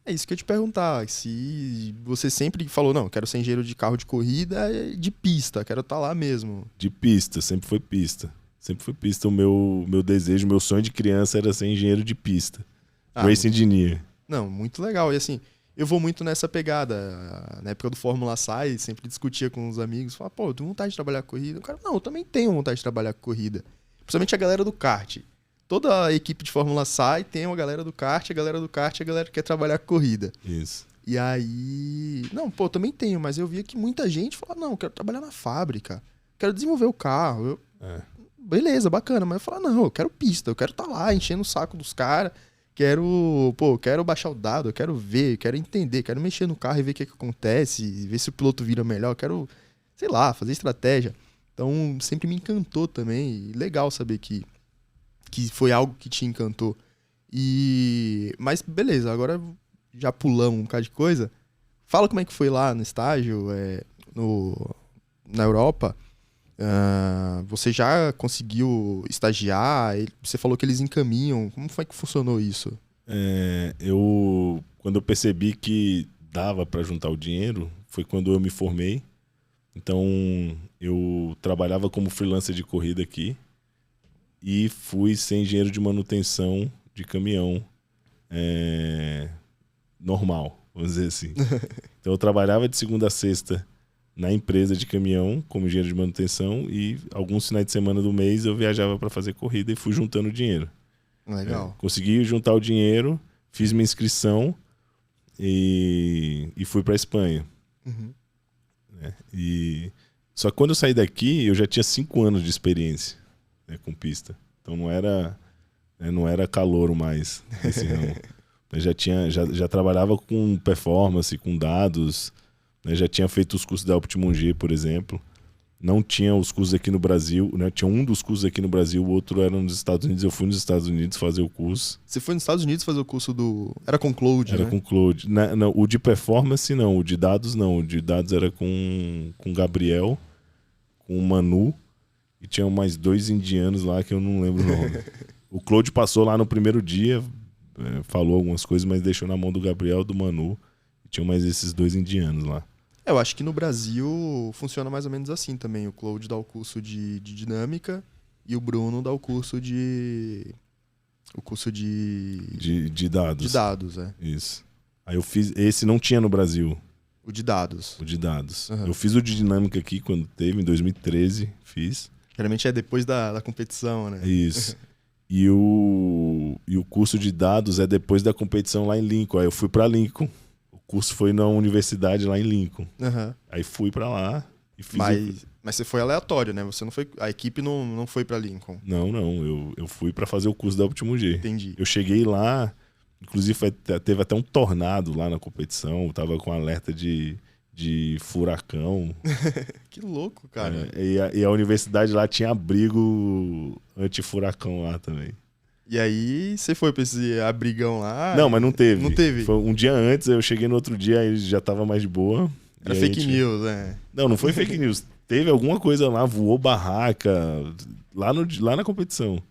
É isso que eu ia te perguntar, se você sempre falou, não, quero ser engenheiro de carro de corrida de pista, quero estar lá mesmo. De pista, sempre foi pista. Sempre foi pista. O meu desejo, meu sonho de criança era ser engenheiro de pista. Race engineer. Não, muito legal. E assim, eu vou muito nessa pegada. Na época do Fórmula Sai, sempre discutia com os amigos. Falava, pô, eu tenho vontade de trabalhar com corrida. O cara, não, eu também tenho vontade de trabalhar com corrida. Principalmente a galera do kart. Toda a equipe de Fórmula Sai tem uma galera do kart, a galera que quer trabalhar com corrida. Isso. E aí... Não, pô, eu também tenho, mas eu via que muita gente falava, não, eu quero trabalhar na fábrica. Quero desenvolver o carro. Beleza, bacana. Mas eu falava, não, eu quero pista. Eu quero estar lá enchendo o saco dos caras. Quero baixar o dado, eu quero ver, quero entender, quero mexer no carro e ver o que acontece, ver se o piloto vira melhor, quero, sei lá, fazer estratégia. Então, sempre me encantou também, e legal saber que foi algo que te encantou. Mas, beleza, agora já pulamos um bocado de coisa. Fala como é que foi lá no estágio, na Europa, Você já conseguiu estagiar? Você falou que eles encaminham. Como foi que funcionou isso? Quando eu percebi que dava para juntar o dinheiro, foi quando eu me formei. Então, eu trabalhava como freelancer de corrida aqui e fui ser engenheiro de manutenção de caminhão normal, vamos dizer assim. Então, eu trabalhava de segunda a sexta na empresa de caminhão como engenheiro de manutenção e alguns finais de semana do mês eu viajava para fazer corrida e fui juntando dinheiro. Legal. Consegui juntar o dinheiro, fiz minha inscrição e fui para a Espanha. Uhum. Só que quando eu saí daqui, eu já tinha 5 anos de experiência, com pista. Então não era calouro mais nesse ramo. Eu já trabalhava com performance, com dados, já tinha feito os cursos da Optimum-G, por exemplo. Não tinha os cursos aqui no Brasil, né? Tinha um dos cursos aqui no Brasil, o outro era nos Estados Unidos. Eu fui nos Estados Unidos fazer o curso. Você foi nos Estados Unidos fazer o curso do... Era com Cloud, Era né? com Cloud. Não, o de performance não, o de dados não. O de dados era com Gabriel, com o Manu, e tinha mais 2 indianos lá que eu não lembro o nome. O Cloud passou lá no primeiro dia, falou algumas coisas, mas deixou na mão do Gabriel, do Manu. E tinha mais esses 2 indianos lá. Eu acho que no Brasil funciona mais ou menos assim também. O Cloud dá o curso de dinâmica e o Bruno dá o curso de... De dados. De dados, Isso. Aí eu fiz... Esse não tinha no Brasil. O de dados. O de dados. Uhum. Eu fiz o de dinâmica aqui quando teve, em 2013, fiz. Geralmente é depois da competição, né? Isso. E o curso de dados é depois da competição lá em Lincoln. Aí eu fui para Lincoln. O curso foi na universidade lá em Lincoln. Uhum. Aí fui para lá e fiz... Mas você foi aleatório, né? Você não foi... A equipe não foi para Lincoln. Não. Eu fui para fazer o curso da Optimum-G. Entendi. Eu cheguei lá, inclusive teve até um tornado lá na competição. Eu tava com alerta de furacão. Que louco, cara. E a universidade lá tinha abrigo anti-furacão lá também. E aí você foi pra esse abrigão lá? Não, mas não teve. Não teve? Foi um dia antes, eu cheguei no outro dia, aí já tava mais de boa. Era fake news, né? Não foi fake news. Teve alguma coisa lá, voou barraca, lá na competição.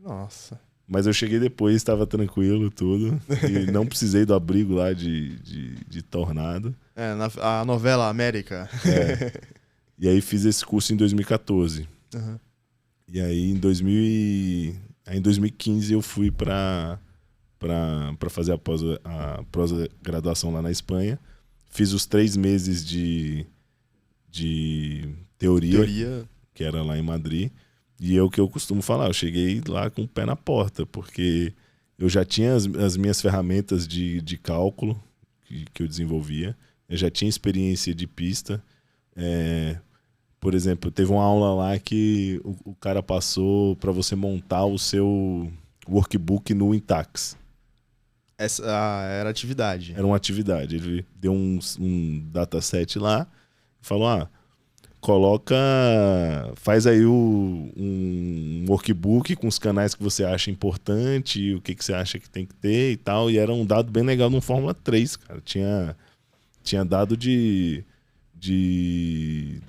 Nossa. Mas eu cheguei depois, estava tranquilo, tudo. E não precisei do abrigo lá de tornado. A novela América. E aí fiz esse curso em 2014. Uhum. E aí em 2015 eu fui para fazer a pós-graduação lá na Espanha. Fiz os 3 meses de teoria, que era lá em Madrid. E é o que eu costumo falar, eu cheguei lá com o pé na porta, porque eu já tinha as minhas ferramentas de cálculo que eu desenvolvia, eu já tinha experiência de pista. Por exemplo, teve uma aula lá que o cara passou para você montar o seu workbook no Intax. Essa era a atividade. Era uma atividade. Ele deu um dataset lá e falou, faz aí um workbook com os canais que você acha importante, o que você acha que tem que ter e tal. E era um dado bem legal no Fórmula 3, cara. Tinha dado de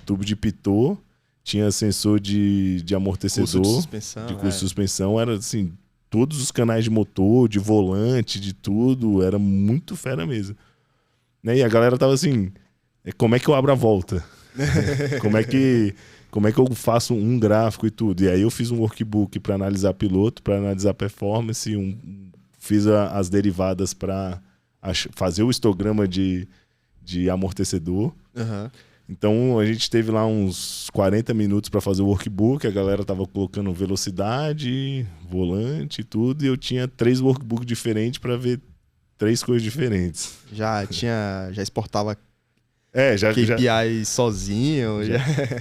tubo de pitot, tinha sensor de amortecedor, curso de suspensão, era assim, todos os canais de motor, de volante, de tudo, era muito fera mesmo. Né? E a galera tava assim, como é que eu abro a volta? Como é que eu faço um gráfico e tudo? E aí eu fiz um workbook para analisar piloto, para analisar performance, fiz as derivadas para fazer o histograma de amortecedor. Uhum. Então a gente teve lá uns 40 minutos para fazer o workbook, a galera tava colocando velocidade, volante e tudo, e eu tinha 3 workbooks diferentes para ver 3 coisas diferentes. Já exportava já KPI sozinho.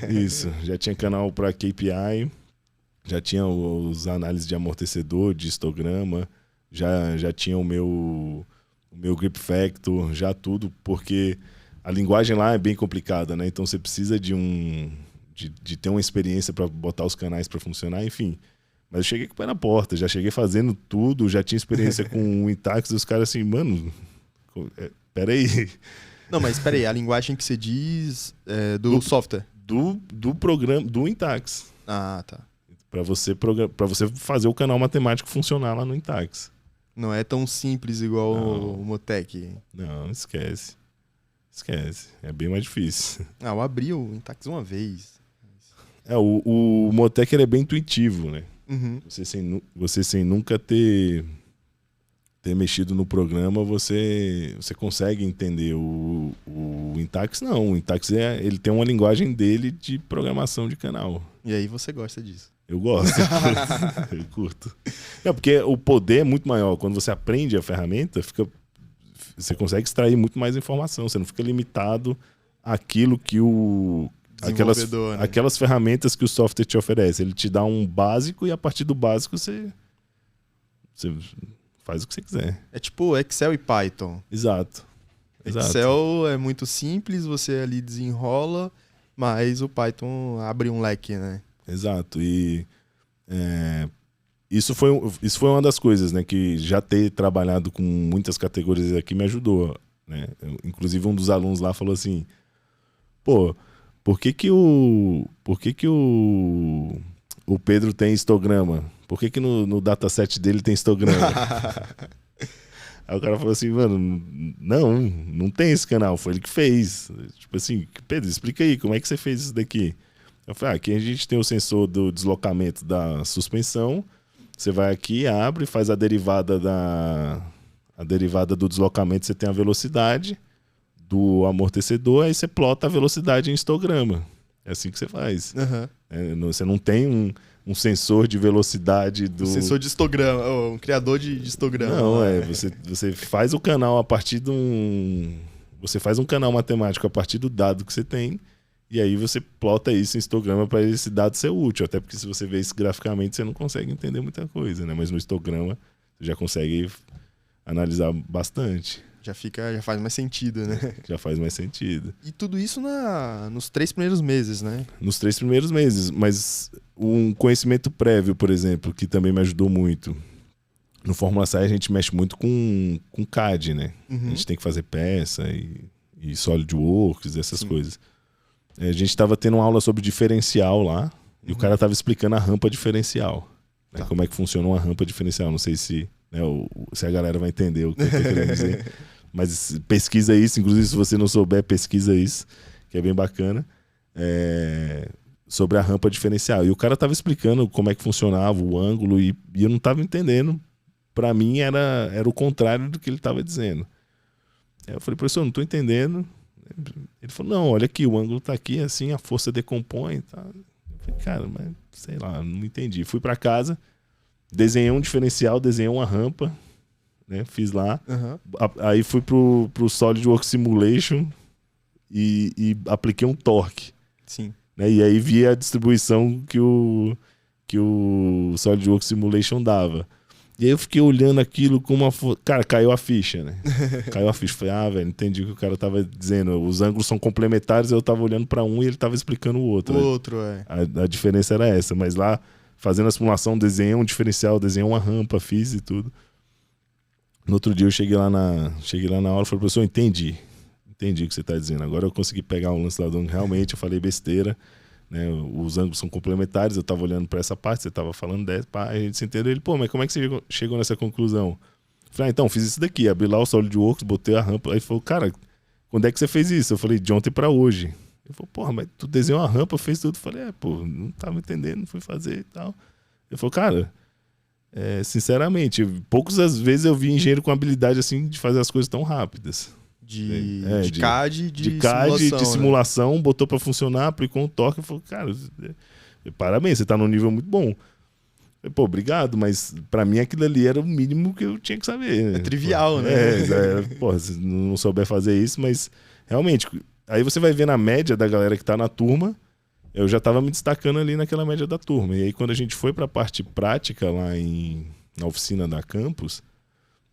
Isso, já tinha canal para KPI, já tinha os análises de amortecedor, de histograma, já tinha o meu grip factor, já tudo, porque a linguagem lá é bem complicada, né? Então você precisa de ter uma experiência para botar os canais para funcionar, enfim. Mas eu cheguei com o pé na porta, já cheguei fazendo tudo, já tinha experiência com o Intax, e os caras assim, mano, peraí. Não, mas peraí, a linguagem que você diz do software? do programa, do Intax. Ah, tá. Para você fazer o canal matemático funcionar lá no Intax. Não é tão simples igual o Motec. Não, esquece. Esquece. É bem mais difícil. Eu abri o Intax uma vez. O Motec ele é bem intuitivo, né? Uhum. Você sem nunca ter mexido no programa, você consegue entender. O Intax não. O Intax ele tem uma linguagem dele de programação de canal. E aí você gosta disso? Eu gosto. Eu curto. É porque o poder é muito maior. Quando você aprende a ferramenta, você consegue extrair muito mais informação. Você não fica limitado àquilo que aquelas ferramentas que o software te oferece. Ele te dá um básico e a partir do básico você faz o que você quiser. É tipo Excel e Python. Exato. Excel é muito simples, você ali desenrola, mas o Python abre um leque, né? Exato. E isso foi uma das coisas, né, que já ter trabalhado com muitas categorias aqui me ajudou, né? Inclusive um dos alunos lá falou assim: pô, por que o Pedro tem histograma? Por que no dataset dele tem histograma? Aí o cara falou assim: mano, não tem esse canal, foi ele que fez. Tipo assim, Pedro, explica aí, como é que você fez isso daqui? Eu falei: aqui a gente tem o sensor do deslocamento da suspensão, você vai aqui, abre, faz a derivada do deslocamento, você tem a velocidade do amortecedor, aí você plota a velocidade em histograma. É assim que você faz. Uhum. Você não tem um sensor de velocidade do... Um sensor de histograma, um criador de histograma. Não, você faz o canal a partir de Você faz um canal matemático a partir do dado que você tem, e aí você plota isso em histograma para esse dado ser útil. Até porque se você vê isso graficamente, você não consegue entender muita coisa, né? Mas no histograma você já consegue analisar bastante. Já faz mais sentido, né? Já faz mais sentido. E tudo isso nos 3 primeiros meses, né? Nos 3 primeiros meses. Mas um conhecimento prévio, por exemplo, que também me ajudou muito. No Fórmula SAI a gente mexe muito com CAD, né? Uhum. A gente tem que fazer peça e SolidWorks, essas Sim. coisas. A gente estava tendo uma aula sobre diferencial lá, e o cara estava explicando a rampa diferencial. Né? Tá. Como é que funciona uma rampa diferencial. Não sei se a galera vai entender o que eu tô querendo dizer. Mas pesquisa isso, inclusive se você não souber, pesquisa isso, que é bem bacana, sobre a rampa diferencial. E o cara estava explicando como é que funcionava o ângulo e eu não estava entendendo. Para mim era o contrário do que ele estava dizendo. Aí eu falei: professor, não estou entendendo. Ele falou: não, olha aqui, o ângulo está aqui, assim, a força decompõe. Tá. Eu falei: cara, mas sei lá, não entendi. Fui para casa, desenhei um diferencial, desenhei uma rampa, né? Fiz lá. Uhum. Aí fui pro SolidWorks Simulation e apliquei um torque. Sim. Né? E aí vi a distribuição que o SolidWorks Simulation dava. E aí eu fiquei olhando aquilo com uma... Cara, caiu a ficha, né? Caiu a ficha. Falei: velho, entendi o que o cara tava dizendo. Os ângulos são complementares, eu tava olhando para um e ele tava explicando o outro. O outro, A diferença era essa. Mas lá, fazendo a simulação, desenhei um diferencial, desenhei uma rampa, fiz e tudo. No outro dia eu cheguei lá na aula e falei: professor, entendi o que você está dizendo. Agora eu consegui pegar um lance lá do ângulo. Realmente eu falei besteira, né? Os ângulos são complementares, eu estava olhando para essa parte, você estava falando dessa, a gente se entendeu. Ele: pô, mas como é que você chegou nessa conclusão? Eu falei: então, fiz isso daqui, abri lá o SolidWorks, botei a rampa. Aí ele falou: cara, quando é que você fez isso? Eu falei: de ontem para hoje. Ele falou: porra, mas tu desenhou uma rampa, fez tudo. Eu falei: pô, não estava entendendo, fui fazer e tal. Ele falou: cara, sinceramente, poucas as vezes eu vi engenheiro com habilidade assim de fazer as coisas tão rápidas. De CAD, de CAD, simulação, de simulação, né? Botou pra funcionar, aplicou um torque e falou: cara, parabéns, você tá num nível muito bom. Eu, pô, obrigado, mas pra mim aquilo ali era o mínimo que eu tinha que saber. Né? É trivial, né? Pô, se não souber fazer isso, mas realmente, aí você vai ver na média da galera que tá na turma, eu já tava me destacando ali naquela média da turma. E aí quando a gente foi pra parte prática lá na oficina da campus,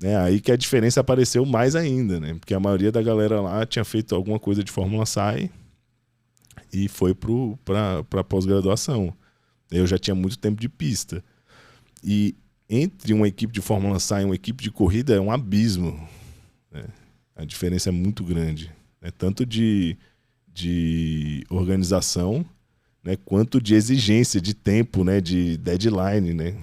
né, aí que a diferença apareceu mais ainda, né? Porque a maioria da galera lá tinha feito alguma coisa de Fórmula SAI e foi para pós-graduação. Eu já tinha muito tempo de pista. E entre uma equipe de Fórmula SAI e uma equipe de corrida é um abismo. Né? A diferença é muito grande. Tanto de de organização, né, quanto de exigência de tempo, né, de deadline, né?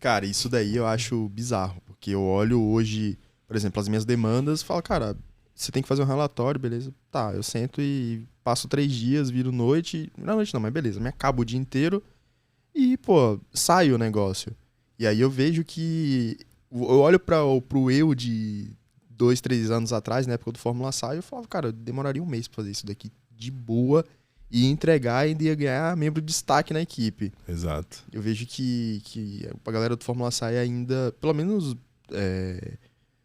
Cara, isso daí eu acho bizarro, porque eu olho hoje, por exemplo, as minhas demandas e falo, cara, você tem que fazer um relatório, beleza? Tá, eu sento e passo 3 dias, viro noite. Não, noite não, mas beleza, me acabo o dia inteiro e, pô, sai o negócio. E aí eu vejo que. Eu olho pro eu de 2, 3 anos atrás, na época do Fórmula Sai, eu falava, cara, eu demoraria um mês pra fazer isso daqui de boa e entregar e ainda ia ganhar membro de destaque na equipe. Exato. Eu vejo que a galera do Fórmula Sai ainda, pelo menos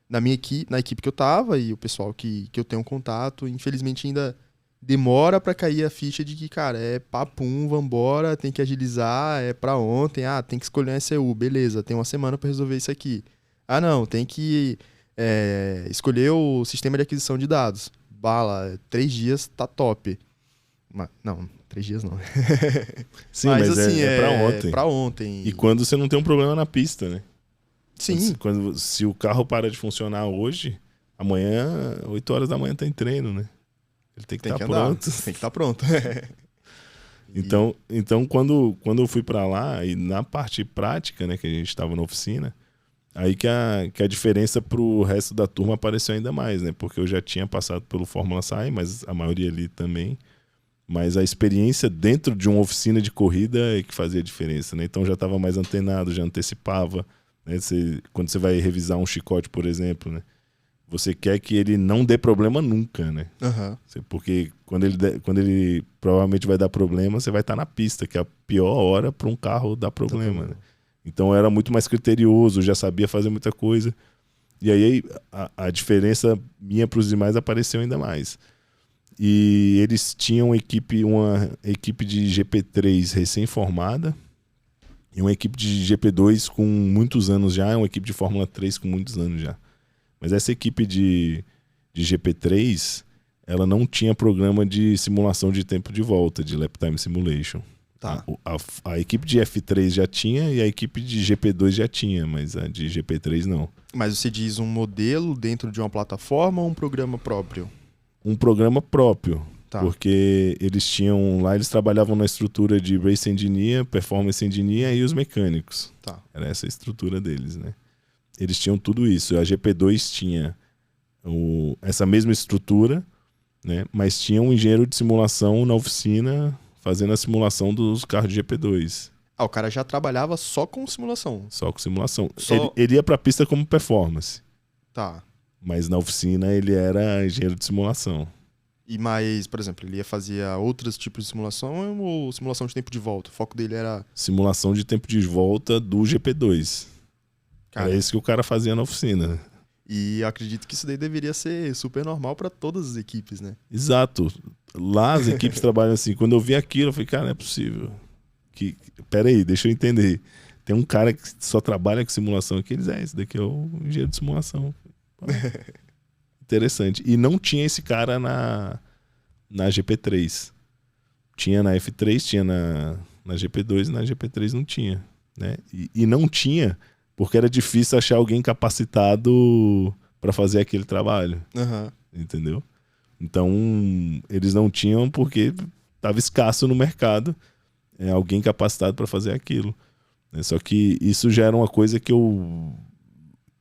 na minha equipe, na equipe que eu tava e o pessoal que eu tenho contato, infelizmente ainda demora pra cair a ficha de que, cara, é papum, vambora, tem que agilizar, é pra ontem, tem que escolher um ECU, beleza, tem uma semana pra resolver isso aqui. Ah, não, tem que escolher o sistema de aquisição de dados. Bala, 3 dias tá top. Não, 3 dias não. Sim, mas assim, é pra ontem. Pra ontem. E quando você não tem um problema na pista, né? Sim. Se o carro para de funcionar hoje, amanhã, 8 horas da manhã tá em treino, né? Ele tem que estar pronto. Tem que estar pronto. Então quando eu fui para lá, e na parte prática, né, que a gente estava na oficina, aí que a diferença pro resto da turma apareceu ainda mais, né? Porque eu já tinha passado pelo Fórmula Sai, mas a maioria ali também. Mas a experiência dentro de uma oficina de corrida é que fazia a diferença, né? Então já estava mais antenado, já antecipava, né? Quando você vai revisar um chicote, por exemplo, né? Você quer que ele não dê problema nunca, né? Uhum. Porque quando ele provavelmente vai dar problema, você vai estar na pista, que é a pior hora para um carro dar problema, né? Então eu era muito mais criterioso, já sabia fazer muita coisa. E aí a diferença minha para os demais apareceu ainda mais. E eles tinham uma equipe de GP3 recém-formada e uma equipe de GP2 com muitos anos já, uma equipe de Fórmula 3 com muitos anos já. Mas essa equipe de GP3, ela não tinha programa de simulação de tempo de volta, de Lap Time Simulation. Tá. A equipe de F3 já tinha e a equipe de GP2 já tinha, mas a de GP3 não. Mas você diz um modelo dentro de uma plataforma ou um programa próprio? Um programa próprio, tá. Porque eles trabalhavam na estrutura de Race Engineer, Performance Engineer e os mecânicos. Tá. Era essa a estrutura deles, né? Eles tinham tudo isso. A GP2 tinha essa mesma estrutura, né? Mas tinha um engenheiro de simulação na oficina fazendo a simulação dos carros de GP2. O cara já trabalhava só com simulação? Só com simulação. Ele ia pra pista como performance. Tá. Mas na oficina ele era engenheiro de simulação. Mas, por exemplo, ele fazia outros tipos de simulação ou simulação de tempo de volta? O foco dele era... Simulação de tempo de volta do GP2. Cara, era isso que o cara fazia na oficina. E eu acredito que isso daí deveria ser super normal para todas as equipes, né? Exato. Lá as equipes trabalham assim. Quando eu vi aquilo, eu falei, cara, não é possível. Peraí, deixa eu entender. Tem um cara que só trabalha com simulação aqui. Esse daqui é o engenheiro de simulação. Interessante. E não tinha esse cara na GP3. Tinha na F3, tinha na GP2 e na GP3 não tinha, né? E não tinha porque era difícil achar alguém capacitado para fazer aquele trabalho. Uhum. Entendeu? Então eles não tinham porque estava escasso no mercado alguém capacitado para fazer aquilo. Só que isso já era uma coisa que eu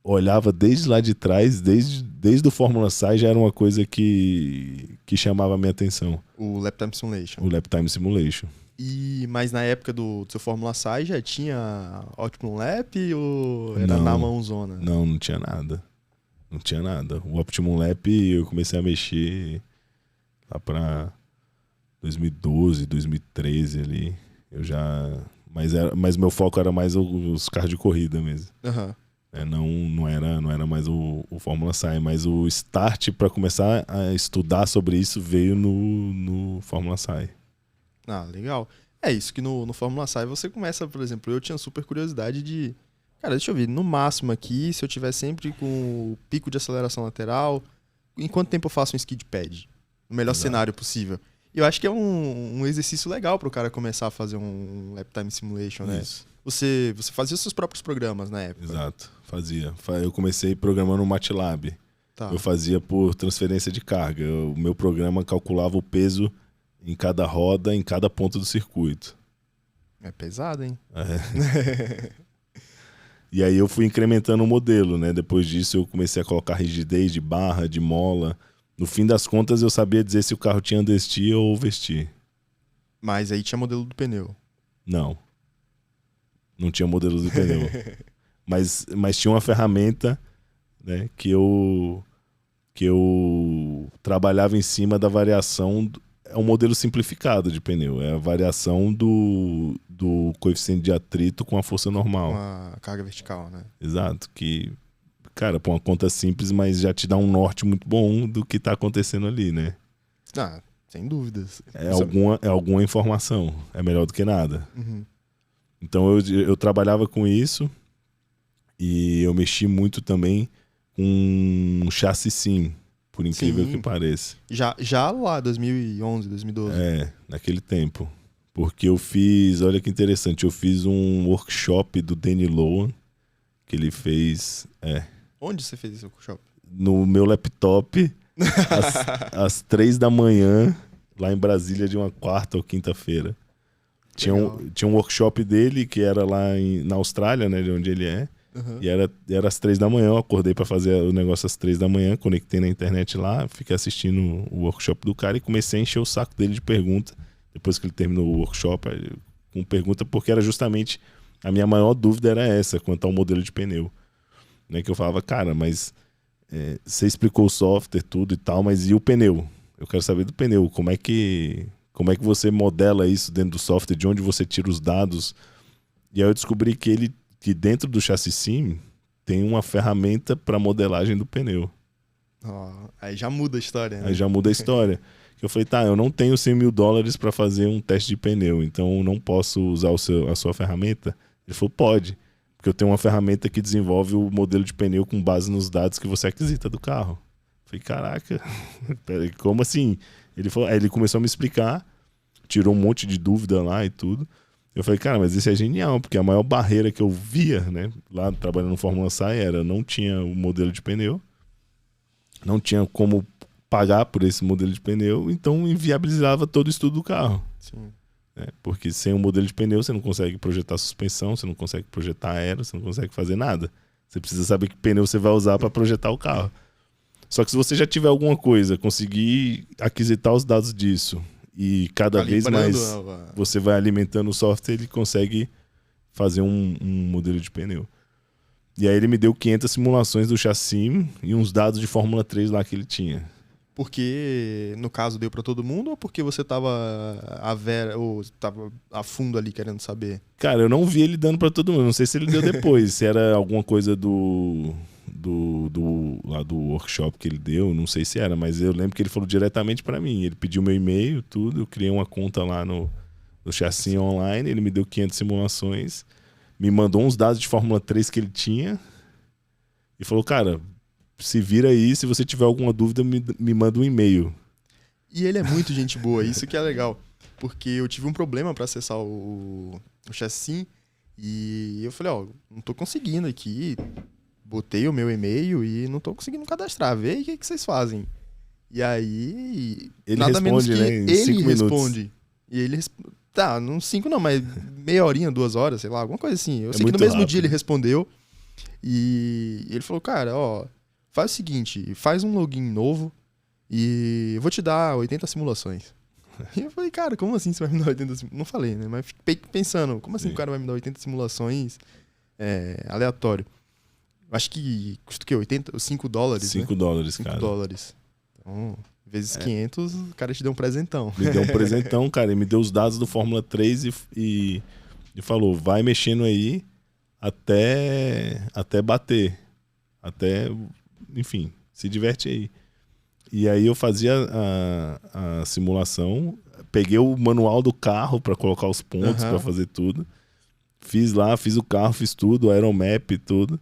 olhava desde lá de trás, desde o Fórmula Sai, já era uma coisa que chamava a minha atenção. O Lap Time Simulation. O Lap Time Simulation. Mas na época do seu Fórmula Sai já tinha Optimum Lap ou era na mãozona? Não tinha nada. Não tinha nada. O Optimum Lap eu comecei a mexer lá para 2012, 2013 ali. Mas meu foco era mais os carros de corrida mesmo. Uhum. Não era mais o Fórmula Sai, mas o start para começar a estudar sobre isso veio no Fórmula Sai. Legal. É isso que no Fórmula Sai você começa, por exemplo, eu tinha super curiosidade de... Cara, deixa eu ver, no máximo aqui, se eu tiver sempre com o pico de aceleração lateral, em quanto tempo eu faço um skid pad? No melhor cenário possível. E eu acho que é um exercício legal para o cara começar a fazer um Lap Time Simulation, né? Isso. Você fazia os seus próprios programas na época? Exato, fazia. Eu comecei programando no MATLAB. Tá. Eu fazia por transferência de carga. O meu programa calculava o peso em cada roda, em cada ponto do circuito. É pesado, hein? E aí eu fui incrementando o modelo, né? Depois disso eu comecei a colocar rigidez de barra, de mola. No fim das contas eu sabia dizer se o carro tinha understeer ou oversteer. Mas aí tinha modelo do pneu. Não. Não tinha modelo do pneu. Mas tinha uma ferramenta, né, que eu trabalhava em cima da variação. É um modelo simplificado de pneu. É a variação do coeficiente de atrito com a força normal. Com a carga vertical, né? Exato. Que, cara, pô, uma conta simples, mas já te dá um norte muito bom do que tá acontecendo ali, né? Ah, sem dúvidas. É alguma informação. É melhor do que nada. Uhum. Então eu trabalhava com isso e eu mexi muito também com um chassi sim, por incrível Sim. que pareça. Já lá, 2011, 2012. Naquele tempo. Porque eu fiz, olha que interessante, eu fiz um workshop do Danny Lohan, que ele fez... Onde você fez esse workshop? No meu laptop, às 3 da manhã, lá em Brasília, de uma quarta ou quinta-feira. Tinha um workshop dele, que era lá na Austrália, né, de onde ele é. Uhum. E era às 3 da manhã, eu acordei pra fazer o negócio às 3 da manhã, conectei na internet lá, fiquei assistindo o workshop do cara e comecei a encher o saco dele de pergunta. Depois que ele terminou o workshop, com pergunta, porque era justamente a minha maior dúvida era essa, quanto ao modelo de pneu. Né, que eu falava, cara, mas você explicou o software, tudo e tal, mas e o pneu? Eu quero saber do pneu, como é que você modela isso dentro do software, de onde você tira os dados? E aí eu descobri que dentro do chassi sim tem uma ferramenta para modelagem do pneu. Aí já muda a história, né? Aí já muda a história. Eu falei, tá, eu não tenho $100 mil para fazer um teste de pneu, então eu não posso usar a sua ferramenta? Ele falou, pode, porque eu tenho uma ferramenta que desenvolve o modelo de pneu com base nos dados que você aquisita do carro. Eu falei, caraca, como assim? Aí ele começou a me explicar, tirou um monte de dúvida lá e tudo. Eu falei, cara, mas isso é genial, porque a maior barreira que eu via, né, lá trabalhando no Fórmula SAI não tinha o modelo de pneu, não tinha como pagar por esse modelo de pneu, então inviabilizava todo o estudo do carro. Sim. Porque sem um modelo de pneu você não consegue projetar suspensão, você não consegue projetar aero, você não consegue fazer nada. Você precisa saber que pneu você vai usar para projetar o carro. Só que se você já tiver alguma coisa, conseguir aquisitar os dados disso e cada vez mais você vai alimentando o software, ele consegue fazer um modelo de pneu. E aí ele me deu 500 simulações do chassi e uns dados de Fórmula 3 lá que ele tinha. Porque, no caso, deu pra todo mundo ou porque você tava tava a fundo ali querendo saber? Cara, eu não vi ele dando pra todo mundo. Não sei se ele deu depois, se era alguma coisa lá do workshop que ele deu, não sei se era, mas eu lembro que ele falou diretamente pra mim. Ele pediu meu e-mail, tudo, eu criei uma conta lá no chassi online, ele me deu 500 simulações, me mandou uns dados de Fórmula 3 que ele tinha e falou, cara, se vira aí, se você tiver alguma dúvida, me manda um e-mail. E ele é muito gente boa, isso que é legal. Porque eu tive um problema pra acessar o chassi e eu falei, não tô conseguindo aqui. Botei o meu e-mail e não tô conseguindo cadastrar. Vê aí o que vocês fazem. E aí, ele nada responde, menos que né, em ele 5 responde. minutos. E ele tá, não 5 não, mas meia horinha, 2 horas, sei lá, alguma coisa assim. Eu sei que muito no mesmo rápido. dia ele respondeu e ele falou, cara, faz o seguinte, faz um login novo e eu vou te dar 80 simulações. E eu falei, cara, como assim você vai me dar 80 simulações? Não falei, né? Mas fiquei pensando, como assim o cara vai me dar 80 simulações aleatório? Acho que custa o quê? 5 dólares, $5, né? cara. $5. Então, vezes 500, o cara te deu um presentão. Me deu um presentão, cara. Ele me deu os dados do Fórmula 3 e falou, vai mexendo aí até bater. Enfim, se diverte aí. E aí eu fazia a simulação, peguei o manual do carro para colocar os pontos, para fazer tudo. Fiz o carro, fiz tudo, o aeromap e tudo.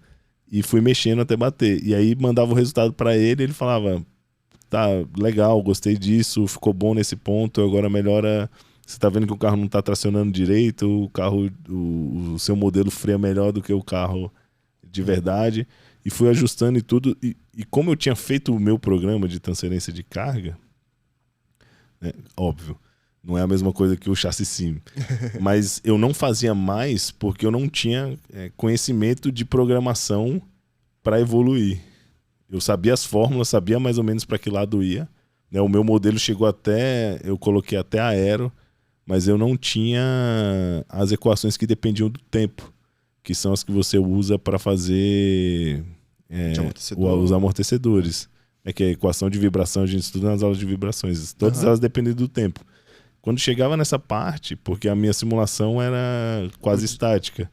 E fui mexendo até bater. E aí mandava o resultado para ele falava, tá, legal, gostei disso, ficou bom nesse ponto, agora melhora... Você tá vendo que o carro não tá tracionando direito, o carro, o seu modelo freia melhor do que o carro de verdade. E fui ajustando e tudo. E como eu tinha feito o meu programa de transferência de carga, né, óbvio, Não é a mesma coisa que o chassi sim. Mas eu não fazia mais porque eu não tinha conhecimento de programação para evoluir. Eu sabia as fórmulas, sabia mais ou menos para que lado ia. Né? O meu modelo chegou até... Eu coloquei até aero, mas eu não tinha as equações que dependiam do tempo, que são as que você usa para fazer os amortecedores. Que é a equação de vibração, a gente estuda nas aulas de vibrações. Todas elas dependem do tempo. Quando chegava nessa parte, porque a minha simulação era quase estática.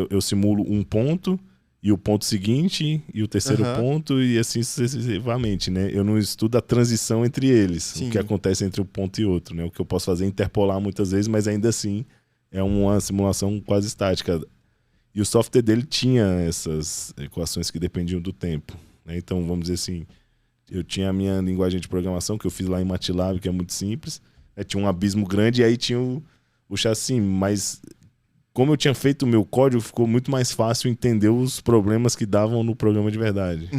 Eu simulo um ponto e o ponto seguinte e o terceiro ponto e assim sucessivamente, né? Eu não estudo a transição entre eles, Sim. O que acontece entre um ponto e outro, né? O que eu posso fazer é interpolar muitas vezes, mas ainda assim é uma simulação quase estática. E o software dele tinha essas equações que dependiam do tempo, né? Então, vamos dizer assim, eu tinha a minha linguagem de programação que eu fiz lá em MATLAB, que é muito simples, né? Tinha um abismo grande e aí tinha o chassi, mas como eu tinha feito o meu código, ficou muito mais fácil entender os problemas que davam no programa de verdade.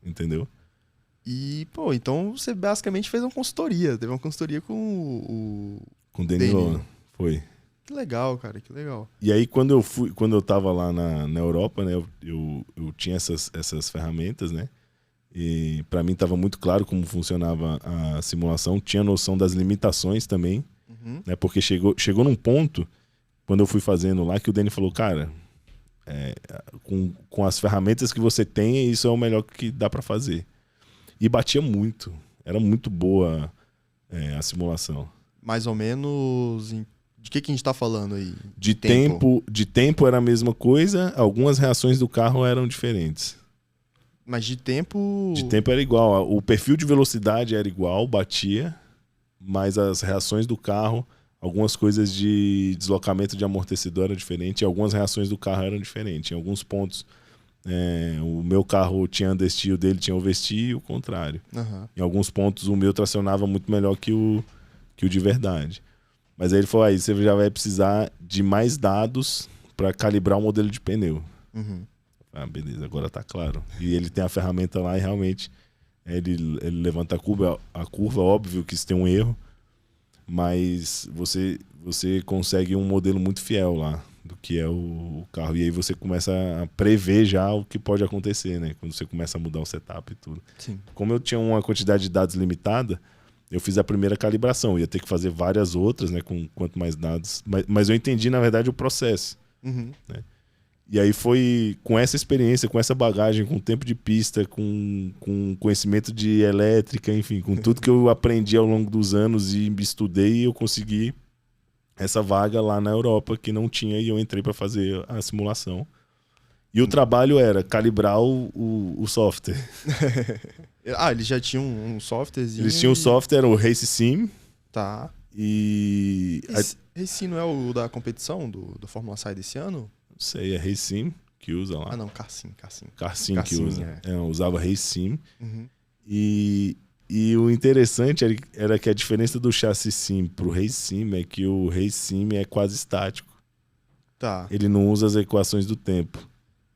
Entendeu? E, pô, então você basicamente fez uma consultoria. Teve uma consultoria com o Danilo. Foi. Que legal, cara, que legal. E aí, quando eu tava lá na Europa, né, eu tinha essas ferramentas, né? E para mim estava muito claro como funcionava a simulação. Tinha noção das limitações também, né? Porque chegou num ponto, quando eu fui fazendo lá, que o Danny falou, cara, com as ferramentas que você tem, isso é o melhor que dá para fazer. E batia muito. Era muito boa a simulação. Mais ou menos... De que a gente tá falando aí? De tempo era a mesma coisa, algumas reações do carro eram diferentes. Mas de tempo... De tempo era igual. O perfil de velocidade era igual, batia, mas as reações do carro, algumas coisas de deslocamento de amortecedor eram diferentes, e algumas reações do carro eram diferentes. Em alguns pontos, o meu carro tinha understeer, o dele tinha oversteer e o contrário. Em alguns pontos, o meu tracionava muito melhor que o de verdade. Mas aí ele falou, aí você já vai precisar de mais dados para calibrar o modelo de pneu. Ah, beleza, agora tá claro. E ele tem a ferramenta lá e realmente ele levanta a curva, óbvio que isso tem um erro, mas você consegue um modelo muito fiel lá do que é o carro. E aí você começa a prever já o que pode acontecer, né? Quando você começa a mudar o setup e tudo. Sim. Como eu tinha uma quantidade de dados limitada, eu fiz a primeira calibração. Eu ia ter que fazer várias outras, né? Com quanto mais dados. Mas eu entendi, na verdade, o processo. Né? E aí foi com essa experiência, com essa bagagem, com tempo de pista, com conhecimento de elétrica, enfim, com tudo que eu aprendi ao longo dos anos e estudei, eu consegui essa vaga lá na Europa que não tinha e eu entrei para fazer a simulação. E o trabalho era calibrar o software. Eles já tinham um softwarezinho? Eles tinham um software, o Race Sim. Tá. E... Race Sim não é o da competição do Fórmula Sai desse ano? Não sei, é Race Sim que usa lá. Ah, não, Carsim que usa. Eu usava Race Sim. E o interessante era que a diferença do chassi Sim pro Race Sim é que o Race Sim é quase estático. Tá. Ele não usa as equações do tempo.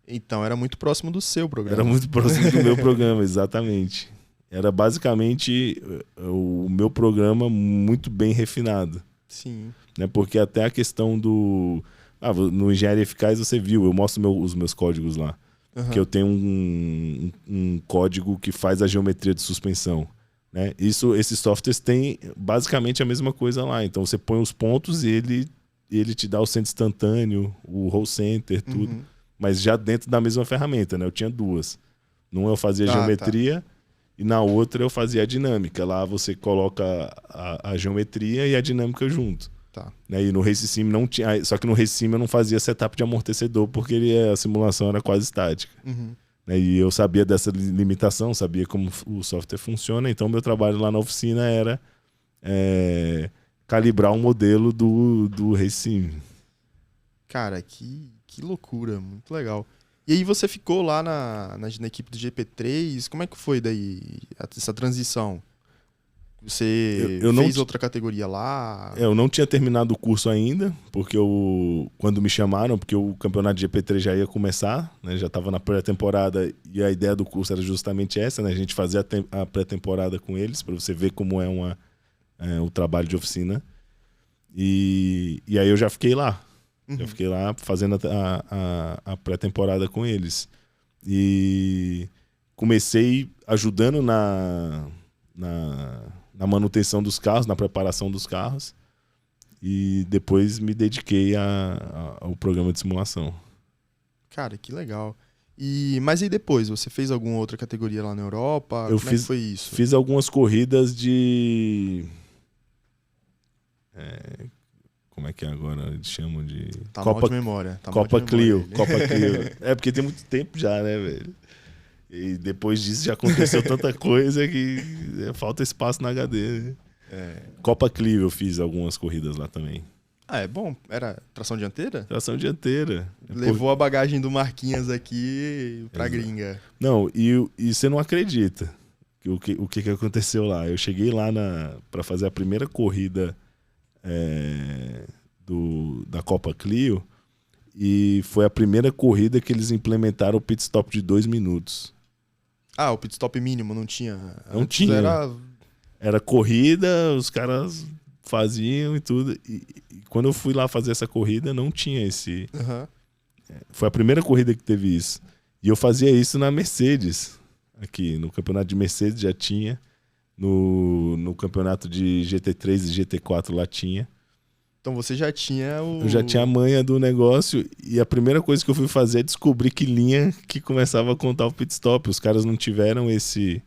Então era muito próximo do seu programa. Era muito próximo do meu programa, exatamente. Era basicamente o meu programa muito bem refinado. Sim. Né? Porque até a questão do... no Engenharia Eficaz você viu, eu mostro os meus códigos lá. Que eu tenho um código que faz a geometria de suspensão. Né? Esses softwares têm basicamente a mesma coisa lá. Então você põe os pontos e ele te dá o centro instantâneo, o roll center, tudo. Mas já dentro da mesma ferramenta, né? Eu tinha duas. Numa eu fazia geometria e na outra eu fazia a dinâmica. Lá você coloca a geometria e a dinâmica junto. Tá. Né? E no Race Sim não tinha. Só que no Race Sim eu não fazia setup de amortecedor porque a simulação era quase estática. Né? E eu sabia dessa limitação, sabia como o software funciona. Então meu trabalho lá na oficina era calibrar o modelo do Race Sim. Cara, que loucura, muito legal. E aí você ficou lá na equipe do GP3, como é que foi daí essa transição? Você fez outra categoria lá? Eu não tinha terminado o curso ainda, porque quando me chamaram, porque o campeonato de GP3 já ia começar, né, já estava na pré-temporada e a ideia do curso era justamente essa, né, a gente fazia a pré-temporada com eles, para você ver como é o trabalho de oficina. E aí eu já fiquei lá. Uhum. Já fiquei lá fazendo a pré-temporada com eles. E comecei ajudando na manutenção dos carros, na preparação dos carros. E depois me dediquei ao programa de simulação. Cara, que legal. Mas aí depois, você fez alguma outra categoria lá na Europa? Como é que foi isso? Fiz algumas corridas de... como é que é agora? Eles chamam de... Tá mal de memória. Copa Clio. É porque tem muito tempo já, né, velho? E depois disso já aconteceu tanta coisa que falta espaço na HD, né? Copa Clio eu fiz algumas corridas lá também. Ah, é bom? Era tração dianteira? Tração dianteira. Levou a bagagem do Marquinhos aqui pra gringa. Não, e você não acredita o que aconteceu lá. Eu cheguei lá pra fazer a primeira corrida da Copa Clio e foi a primeira corrida que eles implementaram o pit stop de 2 minutos. Ah, o pit stop mínimo não tinha? Não tinha. Era corrida, os caras faziam e tudo. E quando eu fui lá fazer essa corrida, não tinha esse... Uhum. Foi a primeira corrida que teve isso. E eu fazia isso na Mercedes. Aqui, no campeonato de Mercedes já tinha. No campeonato de GT3 e GT4 lá tinha. Então você já tinha Eu já tinha a manha do negócio. E a primeira coisa que eu fui fazer é descobrir que linha que começava a contar o pit stop. Os caras não tiveram esse...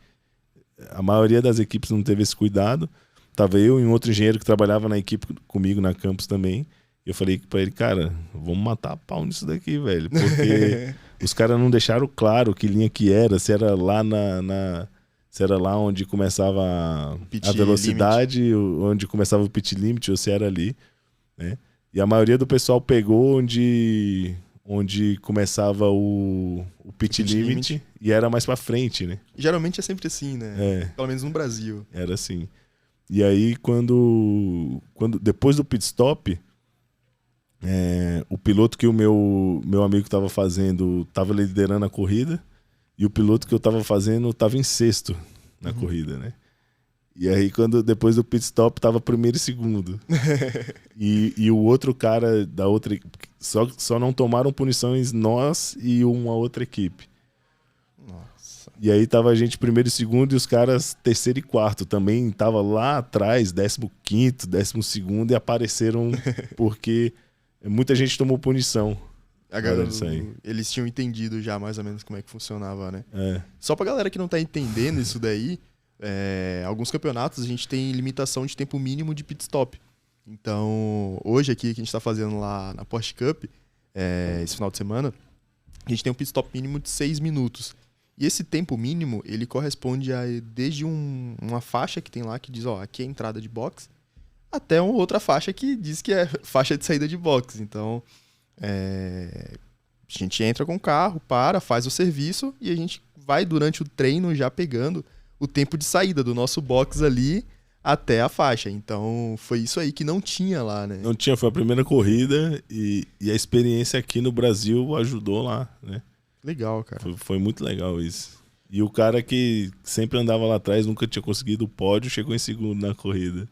A maioria das equipes não teve esse cuidado. Tava eu e um outro engenheiro que trabalhava na equipe comigo na campus também. E eu falei pra ele, cara, vamos matar a pau nisso daqui, velho. Porque os caras não deixaram claro que linha que era, se era lá se era lá onde começava a velocidade, limit. Onde começava o pit limit, ou se era ali, né? E a maioria do pessoal pegou onde começava o pit limit e era mais pra frente, né? Geralmente é sempre assim, né? Pelo menos no Brasil. Era assim. E aí, quando depois do pit stop, o piloto que o meu amigo estava fazendo estava liderando a corrida e o piloto que eu estava fazendo estava em sexto na corrida, né? E aí, depois do pit stop, estava primeiro e segundo. e o outro cara da outra... Só não tomaram punições nós e uma outra equipe. Nossa. E aí tava a gente primeiro e segundo e os caras terceiro e quarto. Também tava lá atrás, 15º, 12º e apareceram porque muita gente tomou punição. Eles tinham entendido já mais ou menos como é que funcionava, né? Só pra galera que não tá entendendo isso daí, alguns campeonatos a gente tem limitação de tempo mínimo de pit stop. Então, hoje aqui que a gente tá fazendo lá na Porsche Cup, esse final de semana, a gente tem um pit stop mínimo de 6 minutos. E esse tempo mínimo, ele corresponde a desde uma faixa que tem lá que diz, aqui é a entrada de box, até uma outra faixa que diz que é faixa de saída de box. Então, a gente entra com o carro, faz o serviço e a gente vai durante o treino já pegando o tempo de saída do nosso box ali até a faixa. Então, foi isso aí que não tinha lá, né? Não tinha, foi a primeira corrida e a experiência aqui no Brasil ajudou lá, né? Legal, cara. Foi muito legal isso. E o cara que sempre andava lá atrás, nunca tinha conseguido o pódio, chegou em segundo na corrida.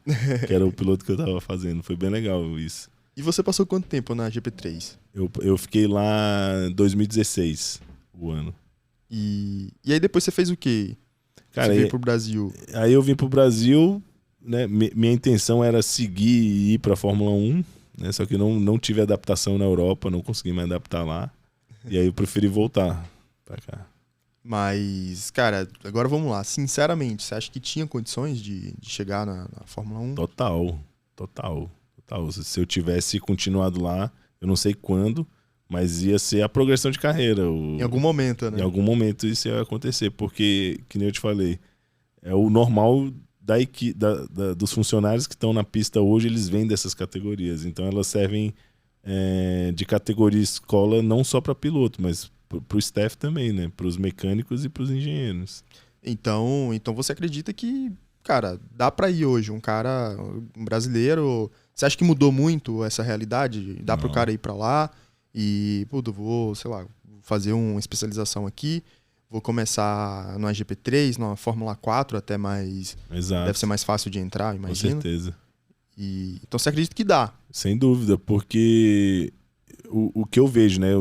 Que era o piloto que eu tava fazendo. Foi bem legal isso. E você passou quanto tempo na GP3? Eu fiquei lá em 2016, o ano. E aí depois você fez o quê? Cara, você veio pro Brasil? Aí eu vim pro Brasil, né? Minha intenção era seguir e ir pra Fórmula 1, né? Só que não tive adaptação na Europa, não consegui me adaptar lá. E aí eu preferi voltar pra cá. Mas, cara, agora vamos lá. Sinceramente, você acha que tinha condições de chegar na Fórmula 1? Total. Se eu tivesse continuado lá, eu não sei quando, mas ia ser a progressão de carreira. Em algum momento, né? Em algum momento isso ia acontecer, porque, que nem eu te falei, é o normal dos funcionários que estão na pista hoje, eles vêm dessas categorias. Então elas servem de categoria escola não só para piloto, mas para o staff também, né? Para os mecânicos e para os engenheiros. Então você acredita que, cara, dá para ir hoje um brasileiro... Você acha que mudou muito essa realidade? Dá para o cara ir para lá e, eu vou, sei lá, fazer uma especialização aqui, vou começar no GP3, na Fórmula 4, até mais... Exato. Deve ser mais fácil de entrar, imagino. Com certeza. Então você acredita que dá? Sem dúvida, porque o que eu vejo, né?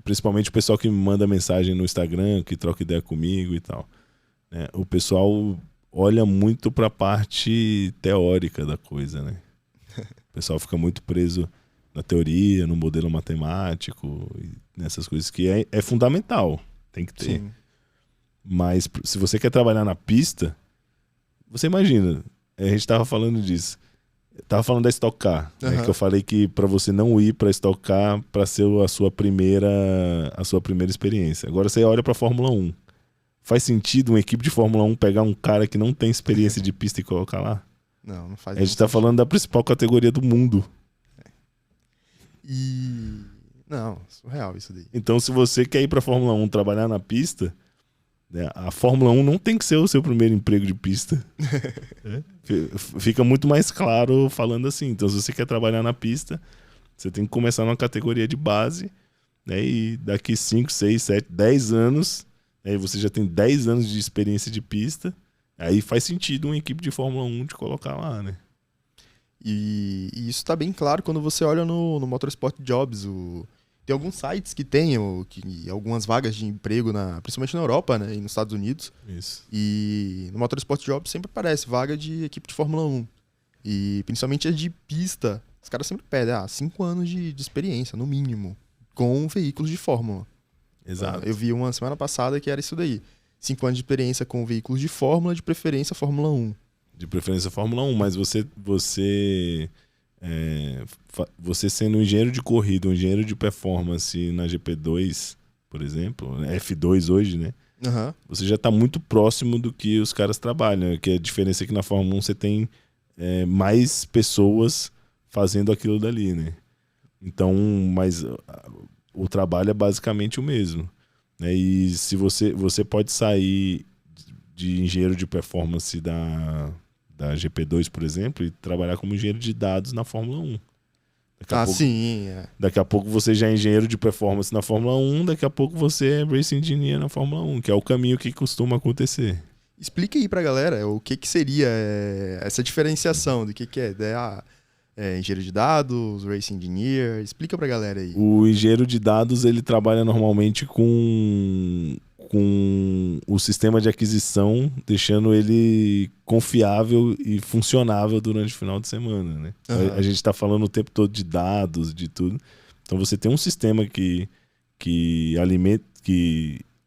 Principalmente o pessoal que me manda mensagem no Instagram, que troca ideia comigo e tal, né? O pessoal olha muito para a parte teórica da coisa, né? O pessoal fica muito preso na teoria, no modelo matemático, nessas coisas que é fundamental, tem que ter. Sim. Mas se você quer trabalhar na pista, você imagina, a gente estava falando disso. Tava falando da Stock Car, né, que eu falei que para você não ir para Stock Car para ser a sua primeira experiência. Agora você olha para Fórmula 1. Faz sentido uma equipe de Fórmula 1 pegar um cara que não tem experiência de pista e colocar lá? Não faz. A gente tá falando da principal categoria do mundo. Não, surreal isso daí. Então, se você quer ir para Fórmula 1 trabalhar na pista, né, a Fórmula 1 não tem que ser o seu primeiro emprego de pista. Fica muito mais claro falando assim. Então, se você quer trabalhar na pista, você tem que começar numa categoria de base, né, e daqui 5, 6, 7, 10 anos, aí você já tem 10 anos de experiência de pista, aí faz sentido uma equipe de Fórmula 1 te colocar lá, né? E isso tá bem claro quando você olha no Motorsport Jobs. Tem alguns sites que tem algumas vagas de emprego, principalmente na Europa, né, e nos Estados Unidos. Isso. E no Motorsport Jobs sempre aparece vaga de equipe de Fórmula 1. E principalmente a de pista, os caras sempre pedem 5 anos de experiência, no mínimo, com veículos de Fórmula. Exato. Eu vi uma semana passada que era isso daí. 5 anos de experiência com veículos de Fórmula, de preferência Fórmula 1. De preferência Fórmula 1, mas você sendo um engenheiro de corrida, um engenheiro de performance na GP2, por exemplo, F2 hoje, né? Uhum. Você já está muito próximo do que os caras trabalham, que a diferença é que na Fórmula 1 você tem mais pessoas fazendo aquilo dali, né? Então, mas o trabalho é basicamente o mesmo, né? E se você pode sair de engenheiro de performance da GP2, por exemplo, e trabalhar como engenheiro de dados na Fórmula 1. Sim. Daqui a pouco você já é engenheiro de performance na Fórmula 1, daqui a pouco você é Racing Engineer na Fórmula 1, que é o caminho que costuma acontecer. Explique aí pra galera o que seria essa diferenciação do que é engenheiro de dados, Racing Engineer. Explica pra galera aí. O engenheiro de dados, ele trabalha normalmente com o sistema de aquisição, deixando ele confiável e funcionável durante o final de semana, né? Uhum. A gente está falando o tempo todo de dados, de tudo. Então você tem um sistema que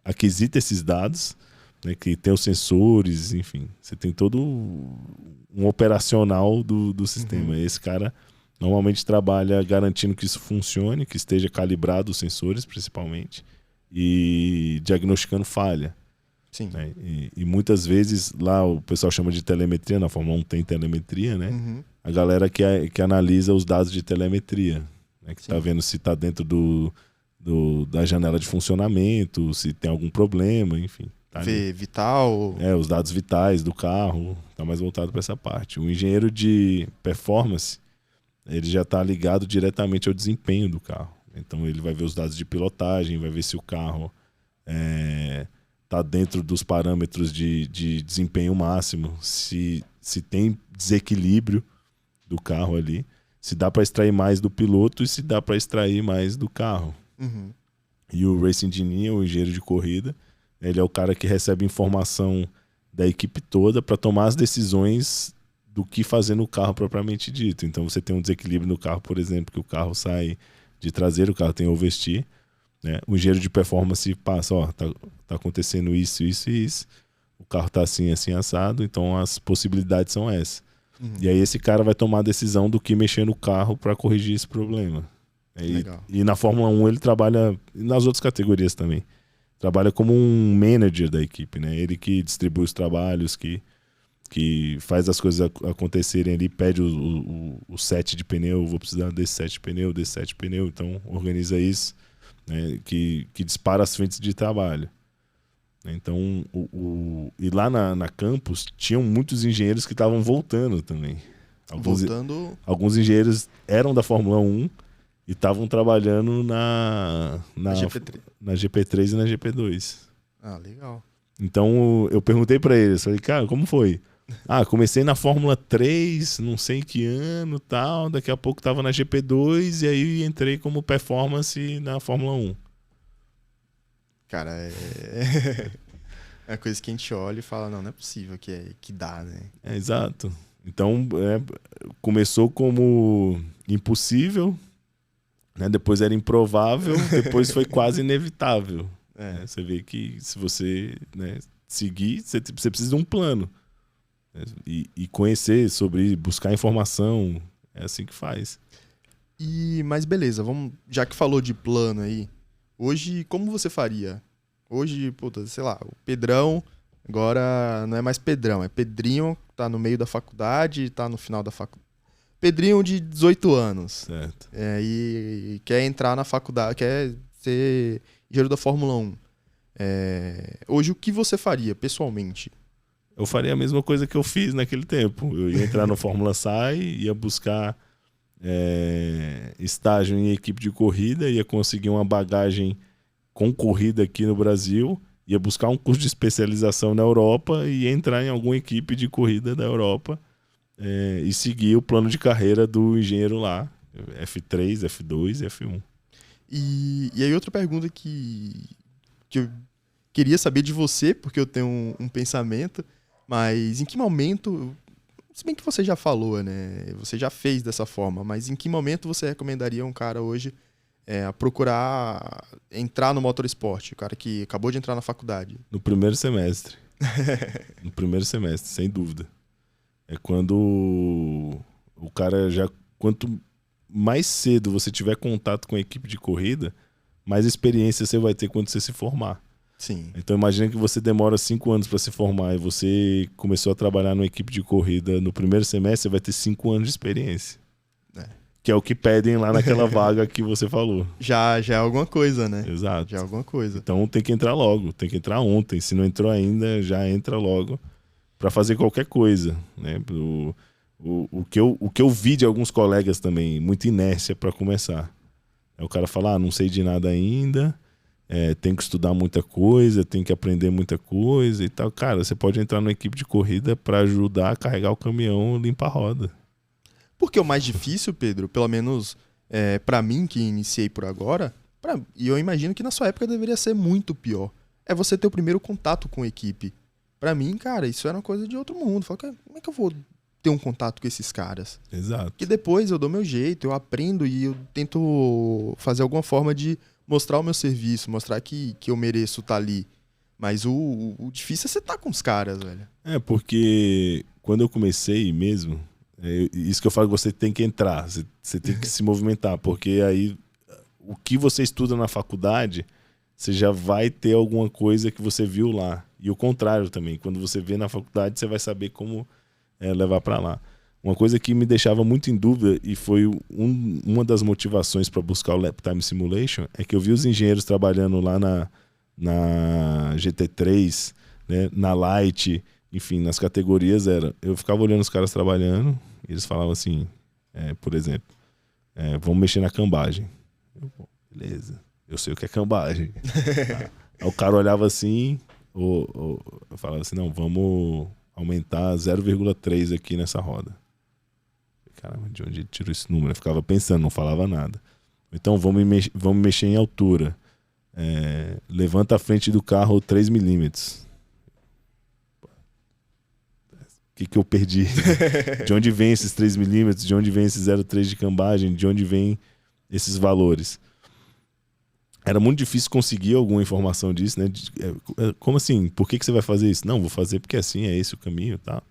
aquisita esses dados, né, que tem os sensores, enfim. Você tem todo um operacional do sistema. Uhum. Esse cara normalmente trabalha garantindo que isso funcione, que esteja calibrado os sensores, principalmente, e diagnosticando falha. Sim. Né? E muitas vezes lá o pessoal chama de telemetria, na Fórmula 1 tem telemetria, né? Uhum. A galera que analisa os dados de telemetria, né? Que está vendo se está dentro da janela de funcionamento, se tem algum problema, enfim. Tá vital. Os dados vitais do carro, está mais voltado para essa parte. O engenheiro de performance, ele já está ligado diretamente ao desempenho do carro. Então ele vai ver os dados de pilotagem, vai ver se o carro está dentro dos parâmetros de desempenho máximo, se tem desequilíbrio do carro ali, se dá para extrair mais do piloto e se dá para extrair mais do carro. Uhum. E o Racing Engineer, o engenheiro de corrida, ele é o cara que recebe informação da equipe toda para tomar as decisões do que fazer no carro propriamente dito. Então você tem um desequilíbrio no carro, por exemplo, que o carro sai de traseiro, o carro tem oversteer, né? O engenheiro de performance passa, tá acontecendo isso, isso e isso, o carro tá assim, assim, assado, então as possibilidades são essas. Uhum. E aí esse cara vai tomar a decisão do que mexer no carro para corrigir esse problema. E na Fórmula 1 ele trabalha, e nas outras categorias também, trabalha como um manager da equipe, né? Ele que distribui os trabalhos, que faz as coisas acontecerem ali, pede o set de pneu, vou precisar desse set de pneu, desse set de pneu, então organiza isso, né, que dispara as frentes de trabalho. Então, e lá na campus tinham muitos engenheiros que estavam voltando também. Alguns engenheiros eram da Fórmula 1 e estavam trabalhando na GP3 e na GP2. Ah, legal. Então eu perguntei pra eles, falei, cara, como foi? Comecei na Fórmula 3, não sei em que ano, tal, daqui a pouco tava na GP2 e aí entrei como performance na Fórmula 1. Cara, é coisa que a gente olha e fala, não é possível que dá, né? Exato. Então, começou como impossível, né? Depois era improvável, depois foi quase inevitável. Você vê que se você, né, seguir, você precisa de um plano. E conhecer sobre, buscar informação, é assim que faz. Mas beleza, já que falou de plano aí, hoje como você faria? Hoje, puta, sei lá, o Pedrão agora não é mais Pedrão, é Pedrinho, tá no meio da faculdade, tá no final da faculdade. Pedrinho de 18 anos. Certo. E quer entrar na faculdade, quer ser engenheiro da Fórmula 1. Hoje o que você faria, pessoalmente? Eu faria a mesma coisa que eu fiz naquele tempo. Eu ia entrar no Fórmula SAI, ia buscar estágio em equipe de corrida, ia conseguir uma bagagem com corrida aqui no Brasil, ia buscar um curso de especialização na Europa e ia entrar em alguma equipe de corrida da Europa e seguir o plano de carreira do engenheiro lá, F3, F2 e F1. E aí outra pergunta que eu queria saber de você, porque eu tenho um pensamento, mas em que momento, se bem que você já falou, né? Você já fez dessa forma, mas em que momento você recomendaria um cara hoje a procurar entrar no motorsport? O cara que acabou de entrar na faculdade. No primeiro semestre. No primeiro semestre, sem dúvida. É quando o cara já... Quanto mais cedo você tiver contato com a equipe de corrida, mais experiência você vai ter quando você se formar. Sim. Então imagina que você demora 5 anos para se formar e você começou a trabalhar numa equipe de corrida no primeiro semestre, você vai ter 5 anos de experiência. Que é o que pedem lá naquela vaga que você falou. Já é alguma coisa, né? Exato. Já é alguma coisa. Então tem que entrar logo, tem que entrar ontem. Se não entrou ainda, já entra logo para fazer qualquer coisa, né? O que eu vi de alguns colegas também, muita inércia para começar. Aí o cara fala, não sei de nada ainda, tem que estudar muita coisa, tem que aprender muita coisa e tal. Cara, você pode entrar numa equipe de corrida para ajudar a carregar o caminhão e limpar a roda. Porque o mais difícil, Pedro, pelo menos para mim que iniciei por agora, e eu imagino que na sua época deveria ser muito pior, é você ter o primeiro contato com a equipe. Pra mim, cara, isso era uma coisa de outro mundo. Fala, como é que eu vou ter um contato com esses caras? Exato. Que depois eu dou meu jeito, eu aprendo e eu tento fazer alguma forma de mostrar o meu serviço, mostrar que eu mereço estar ali. Mas o difícil é você estar com os caras, velho. Porque quando eu comecei mesmo, isso que eu falo que você tem que entrar, você tem que se movimentar, porque aí o que você estuda na faculdade, você já vai ter alguma coisa que você viu lá. E o contrário também, quando você vê na faculdade, você vai saber como levar para lá. Uma coisa que me deixava muito em dúvida e foi uma das motivações para buscar o Lap Time Simulation é que eu vi os engenheiros trabalhando lá na GT3, né, na Light, enfim, nas categorias eu ficava olhando os caras trabalhando e eles falavam assim, por exemplo, vamos mexer na cambagem. Beleza, eu sei o que é cambagem. Aí o cara olhava assim, eu falava assim, não, vamos aumentar 0,3 aqui nessa roda. Caramba, de onde ele tirou esse número? Eu ficava pensando, não falava nada. Então vamos mexer em altura. Levanta a frente do carro 3 milímetros. O que eu perdi? De onde vem esses 3 milímetros? De onde vem esse 0,3 de cambagem? De onde vem esses valores? Era muito difícil conseguir alguma informação disso, né? Como assim? Por que você vai fazer isso? Não, vou fazer porque assim é esse o caminho e tal.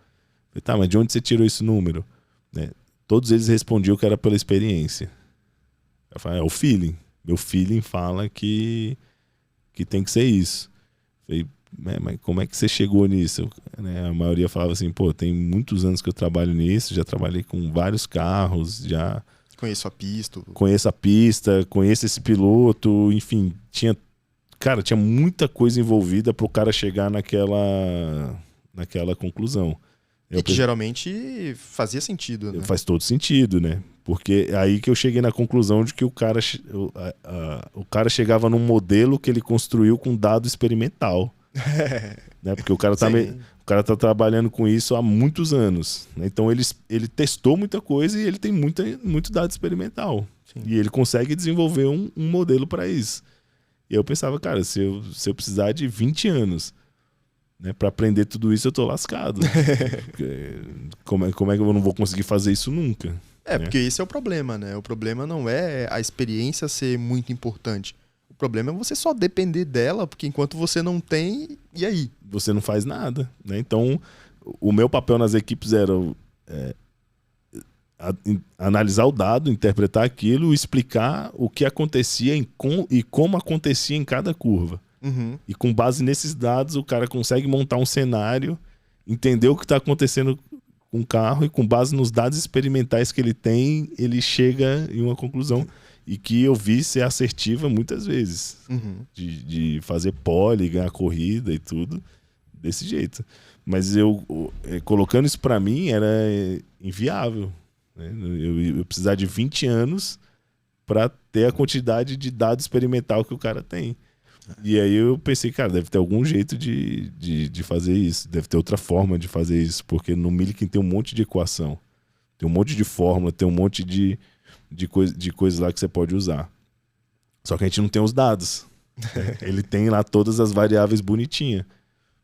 Tá, mas de onde você tirou esse número? Todos eles respondiam que era pela experiência. Eu falei, o feeling. Meu feeling fala que tem que ser isso. Eu falei, mas como é que você chegou nisso? A maioria falava assim, tem muitos anos que eu trabalho nisso, já trabalhei com vários carros, já... Conheço a pista. Conheço esse piloto, enfim, tinha muita coisa envolvida para o cara chegar naquela conclusão. E que geralmente fazia sentido, né? Faz todo sentido, né? Porque é aí que eu cheguei na conclusão de que o cara chegava num modelo que ele construiu com dado experimental. Né? Porque o cara tá trabalhando com isso há muitos anos. Né? Então ele testou muita coisa e ele tem muito dado experimental. Sim. E ele consegue desenvolver um modelo para isso. E eu pensava, cara, se eu precisar de 20 anos, né, para aprender tudo isso, eu tô lascado. Como é que eu não vou conseguir fazer isso nunca? Né? Porque esse é o problema, né? O problema não é a experiência ser muito importante. O problema é você só depender dela, porque enquanto você não tem, e aí? Você não faz nada, né? Então, o meu papel nas equipes era analisar o dado, interpretar aquilo, explicar o que acontecia e como acontecia em cada curva. Uhum. E com base nesses dados, o cara consegue montar um cenário, entender o que está acontecendo com o carro e com base nos dados experimentais que ele tem, ele chega em uma conclusão. E que eu vi ser assertiva muitas vezes. Uhum. De fazer pole, ganhar corrida e tudo, desse jeito. Mas colocando isso para mim era inviável. Né? Eu precisar de 20 anos para ter a quantidade de dado experimental que o cara tem. E aí eu pensei, cara, deve ter algum jeito de fazer isso. Deve ter outra forma de fazer isso. Porque no Millikan tem um monte de equação. Tem um monte de fórmula, tem um monte de coisas lá que você pode usar. Só que a gente não tem os dados. Né? Ele tem lá todas as variáveis bonitinhas.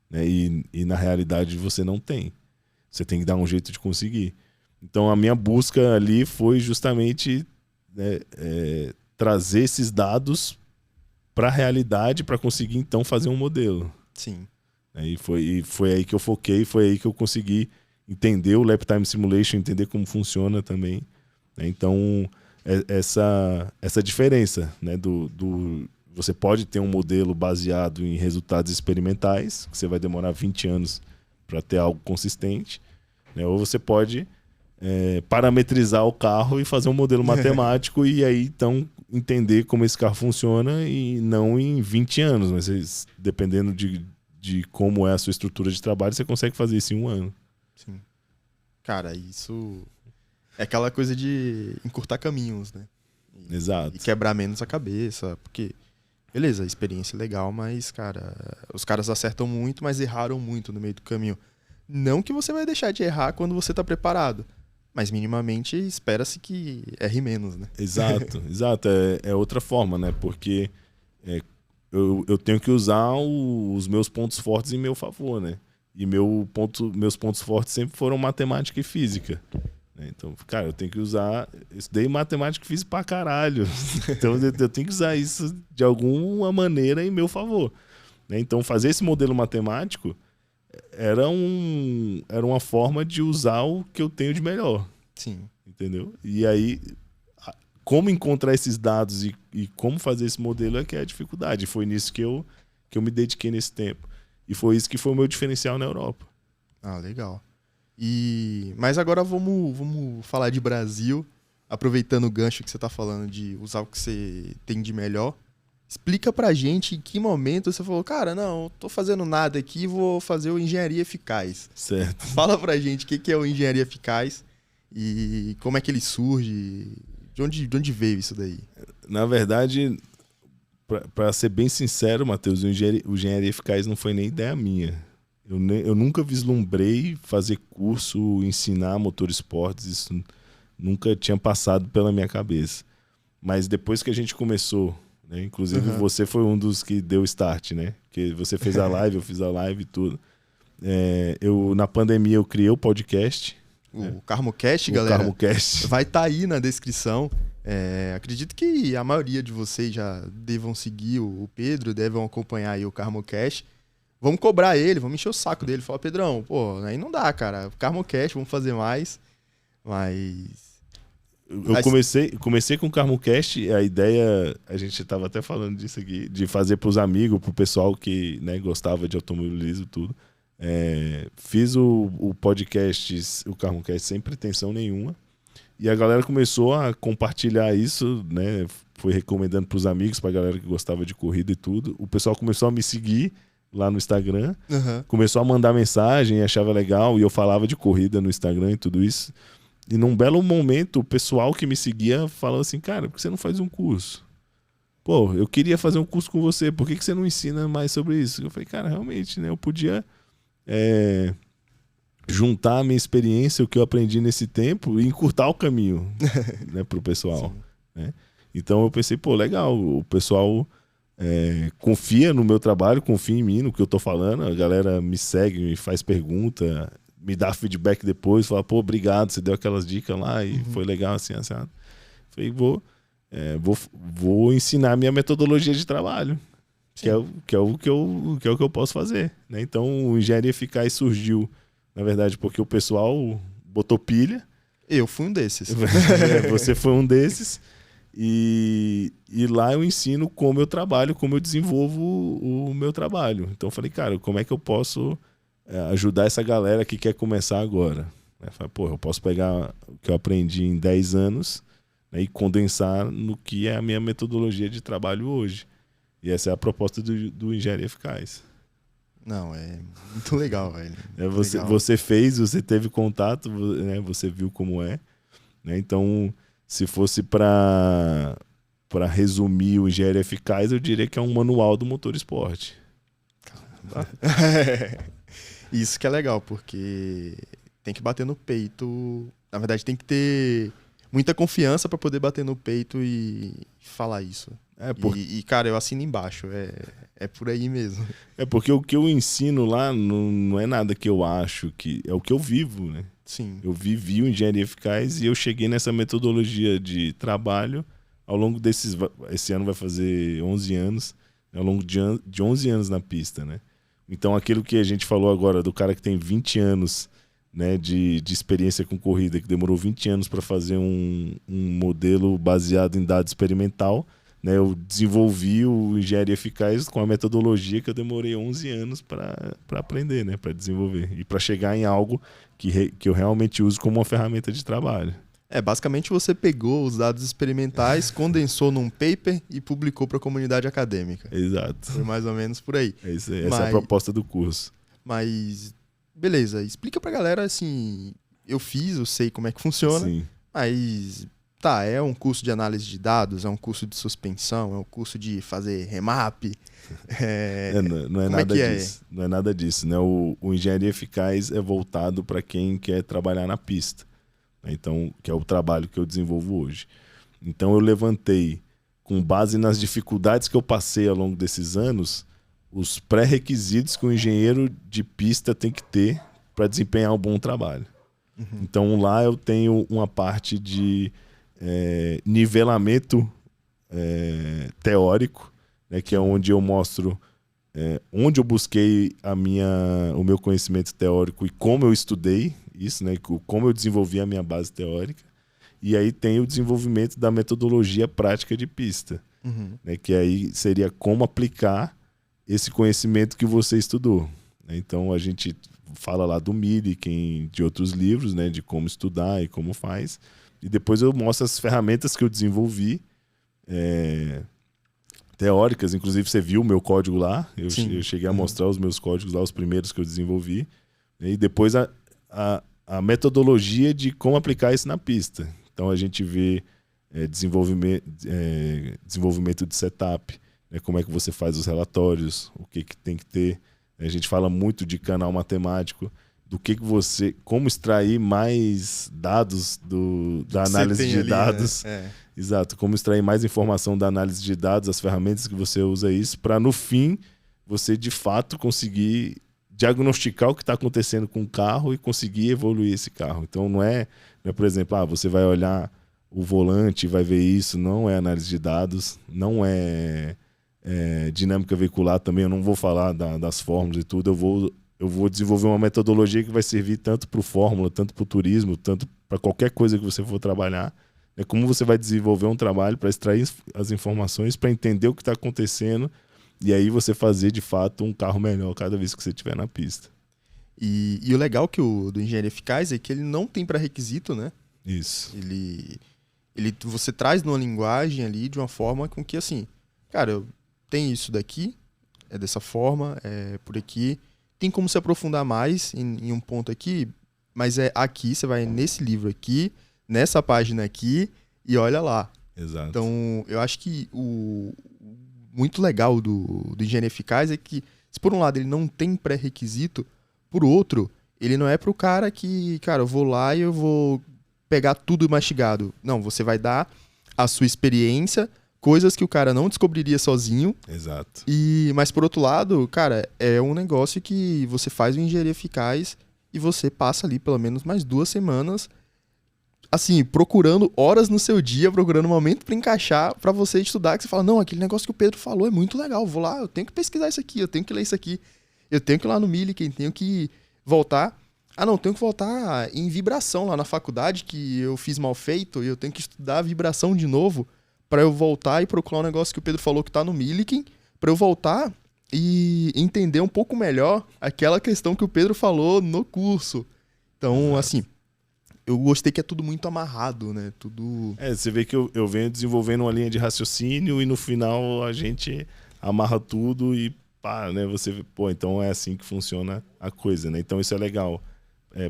Né? E na realidade você não tem. Você tem que dar um jeito de conseguir. Então a minha busca ali foi justamente, né, trazer esses dados para a realidade para conseguir então fazer um modelo. Sim. E foi aí que eu foquei, foi aí que eu consegui entender o Lap Time Simulation, entender como funciona também. Então, essa diferença, né, você pode ter um modelo baseado em resultados experimentais, que você vai demorar 20 anos para ter algo consistente, né, ou você pode parametrizar o carro e fazer um modelo matemático e aí, então, entender como esse carro funciona e não em 20 anos, mas dependendo de como é a sua estrutura de trabalho, você consegue fazer isso em 1 ano. Sim. Cara, isso... é aquela coisa de encurtar caminhos, né? Exato. E quebrar menos a cabeça. Porque, beleza, a experiência é legal, mas, cara, os caras acertam muito, mas erraram muito no meio do caminho. Não que você vai deixar de errar quando você tá preparado. Mas minimamente espera-se que erre menos, né? Exato, exato. É outra forma, né? Porque eu tenho que usar os meus pontos fortes em meu favor, né? E meus pontos fortes sempre foram matemática e física. Então, cara, eu tenho que usar... Eu estudei matemática e física pra caralho. Então, eu tenho que usar isso de alguma maneira em meu favor. Então, fazer esse modelo matemático era uma forma de usar o que eu tenho de melhor. Sim. Entendeu? E aí, como encontrar esses dados e como fazer esse modelo é que é a dificuldade. Foi nisso que eu me dediquei nesse tempo. E foi isso que foi o meu diferencial na Europa. Ah, legal. Mas agora vamos falar de Brasil, aproveitando o gancho que você tá falando de usar o que você tem de melhor. Explica pra gente em que momento você falou, cara, não, tô fazendo nada aqui, vou fazer o Engenharia Eficaz. Certo. Fala pra gente o que é o Engenharia Eficaz e como é que ele surge, de onde veio isso daí? Na verdade, pra ser bem sincero, Matheus, o Engenharia Eficaz não foi nem ideia minha. Eu nunca vislumbrei fazer curso, ensinar motor esportes, isso nunca tinha passado pela minha cabeça. Mas depois que a gente começou, né, inclusive você foi um dos que deu start, né? Que você fez a live, eu fiz a live e tudo. Na pandemia eu criei o podcast. O CarmoCast, galera. O CarmoCast. Vai estar aí na descrição. Acredito que a maioria de vocês já devam seguir o Pedro, devem acompanhar aí o CarmoCast. Vamos cobrar ele, vamos encher o saco dele. Fala, Pedrão, pô, aí não dá, cara. CarmoCast, vamos fazer mais. Mas... Eu comecei com o CarmoCast, a ideia, a gente estava até falando disso aqui, de fazer para os amigos, para o pessoal que, né, gostava de automobilismo e tudo. Fiz o podcast, o CarmoCast, sem pretensão nenhuma. E a galera começou a compartilhar isso, né? Foi recomendando para os amigos, para a galera que gostava de corrida e tudo. O pessoal começou a me seguir lá no Instagram, começou a mandar mensagem, achava legal, e eu falava de corrida no Instagram e tudo isso. E num belo momento, o pessoal que me seguia falou assim, cara, por que você não faz um curso? pô, eu queria fazer um curso com você, por que você não ensina mais sobre isso? Eu falei, cara, realmente, né, eu podia juntar a minha experiência, o que eu aprendi nesse tempo e encurtar o caminho, né, pro pessoal, né? Então eu pensei, pô, legal, o pessoal confia no meu trabalho, confia em mim, no que eu tô falando, a galera me segue, me faz pergunta, me dá feedback depois, fala, pô, obrigado, você deu aquelas dicas lá e foi legal, assim, assado. Falei, vou ensinar a minha metodologia de trabalho, que é o que eu posso fazer, né? Então o Engenharia Eficaz surgiu, na verdade, porque o pessoal botou pilha. Eu fui um desses. Você foi um desses. E lá eu ensino como eu trabalho, como eu desenvolvo o meu trabalho. Então eu falei, cara, como é que eu posso ajudar essa galera que quer começar agora? Eu falei, pô, eu posso pegar o que eu aprendi em 10 anos, né, e condensar no que é a minha metodologia de trabalho hoje. E essa é a proposta do Engenharia Eficaz. Não, é muito legal, velho. Você fez, você teve contato, né, você viu como é, né? Então, se fosse para resumir o Engenharia Eficaz, eu diria que é um manual do motor esporte. Isso que é legal, porque tem que bater no peito. Na verdade, tem que ter muita confiança para poder bater no peito e falar isso. Cara, eu assino embaixo. É por aí mesmo. É porque o que eu ensino lá não é nada que eu acho, que é o que eu vivo, né? Sim. Eu vivi o Engenharia Eficaz e eu cheguei nessa metodologia de trabalho ao longo desses... Esse ano vai fazer 11 anos, ao longo de 11 anos na pista, né? Então aquilo que a gente falou agora do cara que tem 20 anos, né, de experiência com corrida, que demorou 20 anos para fazer um modelo baseado em dado experimental, né, eu desenvolvi o Engenharia Eficaz com a metodologia que eu demorei 11 anos para aprender, né, para desenvolver e para chegar em algo que eu realmente uso como uma ferramenta de trabalho. Basicamente você pegou os dados experimentais, condensou num paper e publicou para a comunidade acadêmica. Exato. Foi mais ou menos por aí. Essa é a proposta do curso. Mas, beleza, explica pra galera, assim, eu sei como é que funciona, Sim. Mas, é um curso de análise de dados, é um curso de suspensão, é um curso de fazer remap. Não é nada disso. Não é nada disso, né? O Engenharia Eficaz é voltado para quem quer trabalhar na pista. Então, que é o trabalho que eu desenvolvo hoje. Então eu levantei, com base nas dificuldades que eu passei ao longo desses anos, os pré-requisitos que o engenheiro de pista tem que ter para desempenhar um bom trabalho. Uhum. Então lá eu tenho uma parte de nivelamento teórico, né, que é onde eu mostro onde eu busquei o meu conhecimento teórico e como eu estudei isso, né, como eu desenvolvi a minha base teórica. E aí tem o desenvolvimento da metodologia prática de pista, né, que aí seria como aplicar esse conhecimento que você estudou. Então a gente fala lá do Millikan, de outros livros, né, de como estudar e como faz. E depois eu mostro as ferramentas que eu desenvolvi, teóricas. Inclusive você viu o meu código lá. Eu cheguei a mostrar os meus códigos lá, os primeiros que eu desenvolvi. E depois a metodologia de como aplicar isso na pista. Então a gente vê desenvolvimento de setup, né, como é que você faz os relatórios, o que tem que ter. A gente fala muito de canal matemático, como extrair mais dados da análise de dados. Né? Exato, como extrair mais informação da análise de dados, as ferramentas que você usa isso, para no fim você de fato conseguir diagnosticar o que está acontecendo com o carro e conseguir evoluir esse carro. Então não é por exemplo, você vai olhar o volante e vai ver isso, não é análise de dados, não é dinâmica veicular também, eu não vou falar das fórmulas e tudo, eu vou desenvolver uma metodologia que vai servir tanto para o Fórmula, tanto para o turismo, tanto para qualquer coisa que você for trabalhar. É como você vai desenvolver um trabalho para extrair as informações, para entender o que está acontecendo e aí você fazer de fato um carro melhor cada vez que você estiver na pista. E o legal do Engenharia Eficaz é que ele não tem pré-requisito, né? Isso. Você traz numa linguagem ali de uma forma com que, assim, cara, eu tenho isso daqui, é dessa forma, é por aqui. Tem como se aprofundar mais em um ponto aqui, mas aqui, você vai nesse livro aqui, nessa página aqui, e olha lá. Exato. Então, eu acho que o muito legal do engenharia eficaz é que, se por um lado ele não tem pré-requisito, por outro, ele não é pro cara que, cara, eu vou lá e eu vou pegar tudo mastigado. Não, você vai dar a sua experiência, coisas que o cara não descobriria sozinho. Exato. Mas por outro lado, cara, é um negócio que você faz uma engenharia eficaz e você passa ali pelo menos mais 2 semanas, assim, procurando horas no seu dia, procurando um momento pra encaixar pra você estudar, que você fala, não, aquele negócio que o Pedro falou é muito legal, vou lá, eu tenho que pesquisar isso aqui, eu tenho que ler isso aqui, eu tenho que ir lá no Millikan, tenho que voltar. Ah, não, tenho que voltar em vibração lá na faculdade, que eu fiz mal feito, e eu tenho que estudar vibração de novo pra eu voltar e procurar um negócio que o Pedro falou que tá no Millikan, pra eu voltar e entender um pouco melhor aquela questão que o Pedro falou no curso. Então, assim, eu gostei que é tudo muito amarrado, né? Tudo... Você vê que eu venho desenvolvendo uma linha de raciocínio e no final a gente amarra tudo e pá, né? Você vê, pô, então é assim que funciona a coisa, né? Então isso é legal.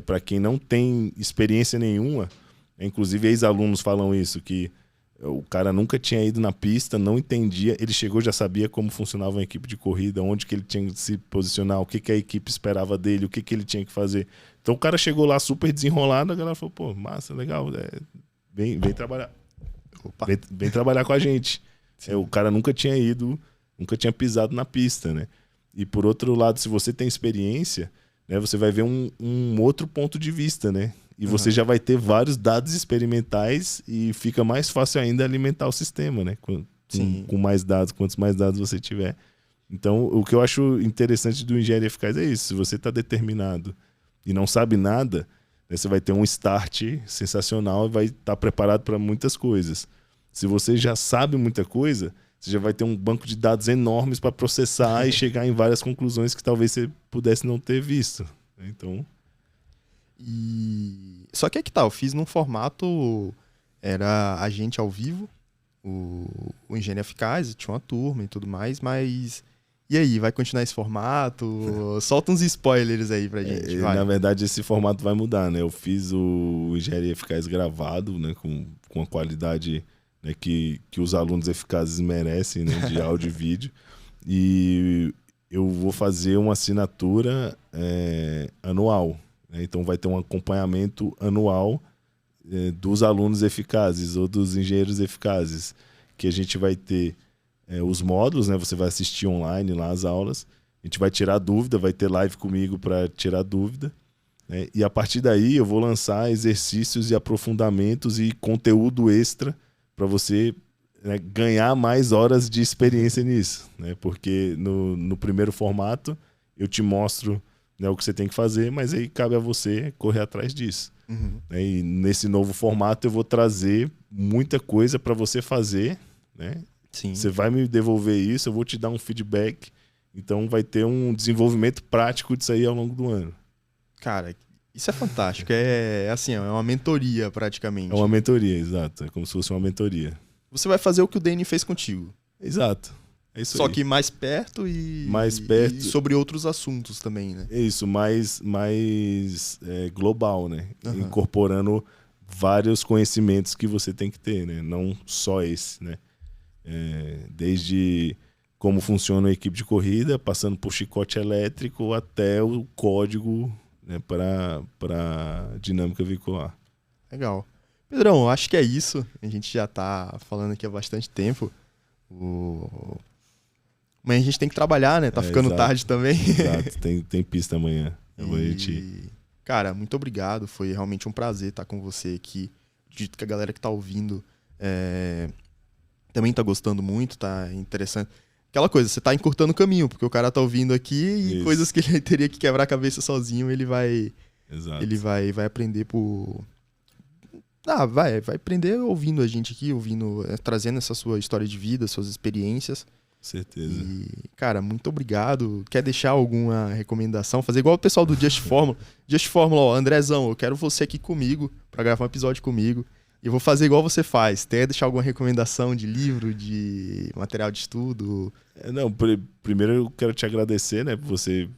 Para quem não tem experiência nenhuma, inclusive ex-alunos falam isso, que o cara nunca tinha ido na pista, não entendia, ele chegou, já sabia como funcionava uma equipe de corrida, onde que ele tinha que se posicionar, o que que a equipe esperava dele, o que que ele tinha que fazer. Então o cara chegou lá super desenrolado, a galera falou, pô, massa, legal, vem trabalhar. Opa. Vem trabalhar com a gente. O cara nunca tinha ido, nunca tinha pisado na pista, né? E por outro lado, se você tem experiência, né, você vai ver um outro ponto de vista, né? E você já vai ter vários dados experimentais e fica mais fácil ainda alimentar o sistema, né? Com mais dados, quantos mais dados você tiver. Então, o que eu acho interessante do engenharia eficaz é isso. Se você está determinado e não sabe nada, né, você vai ter um start sensacional e vai estar preparado para muitas coisas. Se você já sabe muita coisa, você já vai ter um banco de dados enormes para processar e chegar em várias conclusões que talvez você pudesse não ter visto. Então... Só que é que tá, eu fiz num formato, era a gente ao vivo, o Engenharia Eficaz, tinha uma turma e tudo mais, mas e aí, vai continuar esse formato? Solta uns spoilers aí pra gente, vai. Na verdade, esse formato vai mudar, né? Eu fiz o Engenharia Eficaz gravado, né? Com a qualidade, né, que os alunos eficazes merecem, né? De áudio e vídeo. E eu vou fazer uma assinatura anual. Então vai ter um acompanhamento anual dos alunos eficazes ou dos engenheiros eficazes, que a gente vai ter os módulos, né? Você vai assistir online lá as aulas, a gente vai tirar dúvida, vai ter live comigo para tirar dúvida, né? E a partir daí eu vou lançar exercícios e aprofundamentos e conteúdo extra para você, né, ganhar mais horas de experiência nisso, né? Porque no primeiro formato eu te mostro, né, o que você tem que fazer, mas aí cabe a você correr atrás disso. E nesse novo formato eu vou trazer muita coisa para você fazer, né? Sim. Você vai me devolver isso, eu vou te dar um feedback, então vai ter um desenvolvimento prático disso aí ao longo do ano. Cara, isso é fantástico, assim, é uma mentoria praticamente. É uma mentoria, exato, é como se fosse uma mentoria. Você vai fazer o que o Dani fez contigo. Exato. É isso Só aí. que mais perto e sobre outros assuntos também, né? É isso, mais global, né? Incorporando vários conhecimentos que você tem que ter, né? Não só esse, né? Desde como funciona a equipe de corrida, passando por chicote elétrico até o código, né, para dinâmica veicular. Legal. Pedrão, acho que é isso. A gente já tá falando aqui há bastante tempo. Mas a gente tem que trabalhar, né? Tá ficando tarde também. Exato, tem pista amanhã. Cara, muito obrigado. Foi realmente um prazer estar com você aqui. Acredito que a galera que tá ouvindo também tá gostando muito, tá interessante. Aquela coisa, você tá encurtando o caminho, porque o cara tá ouvindo aqui e coisas que ele teria que quebrar a cabeça sozinho, ele vai aprender por... vai aprender ouvindo a gente aqui, trazendo essa sua história de vida, suas experiências. Certeza. E, cara, muito obrigado. Quer deixar alguma recomendação? Fazer igual o pessoal do Just Fórmula. Just Fórmula, ó, Andrezão, eu quero você aqui comigo pra gravar um episódio comigo. E eu vou fazer igual você faz. Quer deixar alguma recomendação de livro, de material de estudo? Primeiro eu quero te agradecer, né, por você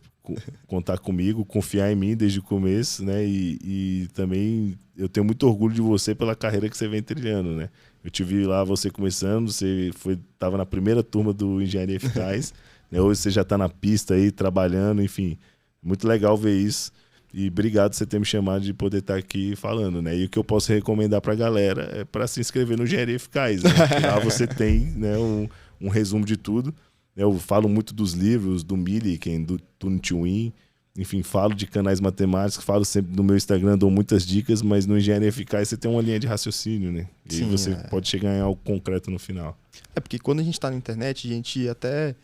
contar comigo, confiar em mim desde o começo, né, e também eu tenho muito orgulho de você pela carreira que você vem trilhando, né. Eu te vi lá, você começando, tava na primeira turma do Engenharia Eficaz, né? Hoje você já está na pista aí, trabalhando, enfim. Muito legal ver isso. E obrigado por você ter me chamado de poder estar aqui falando, né? E o que eu posso recomendar para a galera é para se inscrever no Engenharia Eficaz, né? Lá você tem, né, um resumo de tudo. Eu falo muito dos livros, do Millikan, do Tune to Win. Enfim, falo de canais matemáticos, falo sempre no meu Instagram, dou muitas dicas, mas no Engenharia Eficaz você tem uma linha de raciocínio, né? E Sim, você pode chegar em algo concreto no final. É porque quando a gente está na internet, a gente até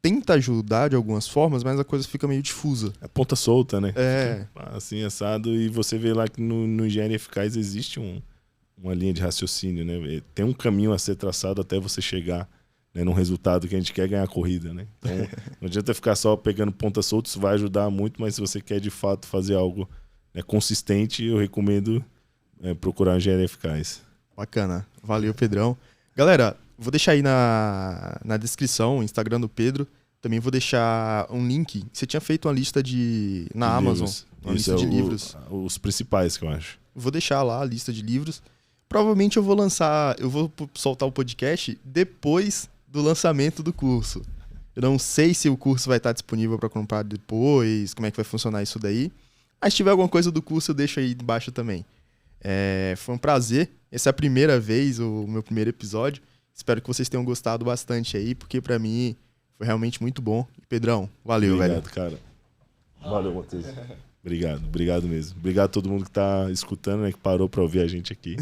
tenta ajudar de algumas formas, mas a coisa fica meio difusa. É ponta solta, né? É. Fica assim, assado, e você vê lá que no Engenharia Eficaz existe uma linha de raciocínio, né? Tem um caminho a ser traçado até você chegar, né, num resultado que a gente quer ganhar a corrida, né? Então, não adianta ficar só pegando ponta solta, isso vai ajudar muito, mas se você quer de fato fazer algo, né, consistente, eu recomendo procurar um Engenharia Eficaz. Bacana. Valeu, Pedrão. Galera, vou deixar aí na descrição o Instagram do Pedro. Também vou deixar um link. Você tinha feito uma lista na Amazon. Uma lista de livros. Os principais que eu acho. Vou deixar lá a lista de livros. Provavelmente eu vou soltar o podcast depois do lançamento do curso. Eu não sei se o curso vai estar disponível para comprar depois, como é que vai funcionar isso daí. Mas se tiver alguma coisa do curso, eu deixo aí embaixo também. Foi um prazer. Essa é a primeira vez, o meu primeiro episódio. Espero que vocês tenham gostado bastante aí, porque para mim foi realmente muito bom. Pedrão, valeu, velho. Obrigado, cara. Valeu, Matheus. Obrigado mesmo. Obrigado a todo mundo que tá escutando, né, que parou para ouvir a gente aqui.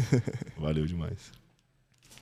Valeu demais.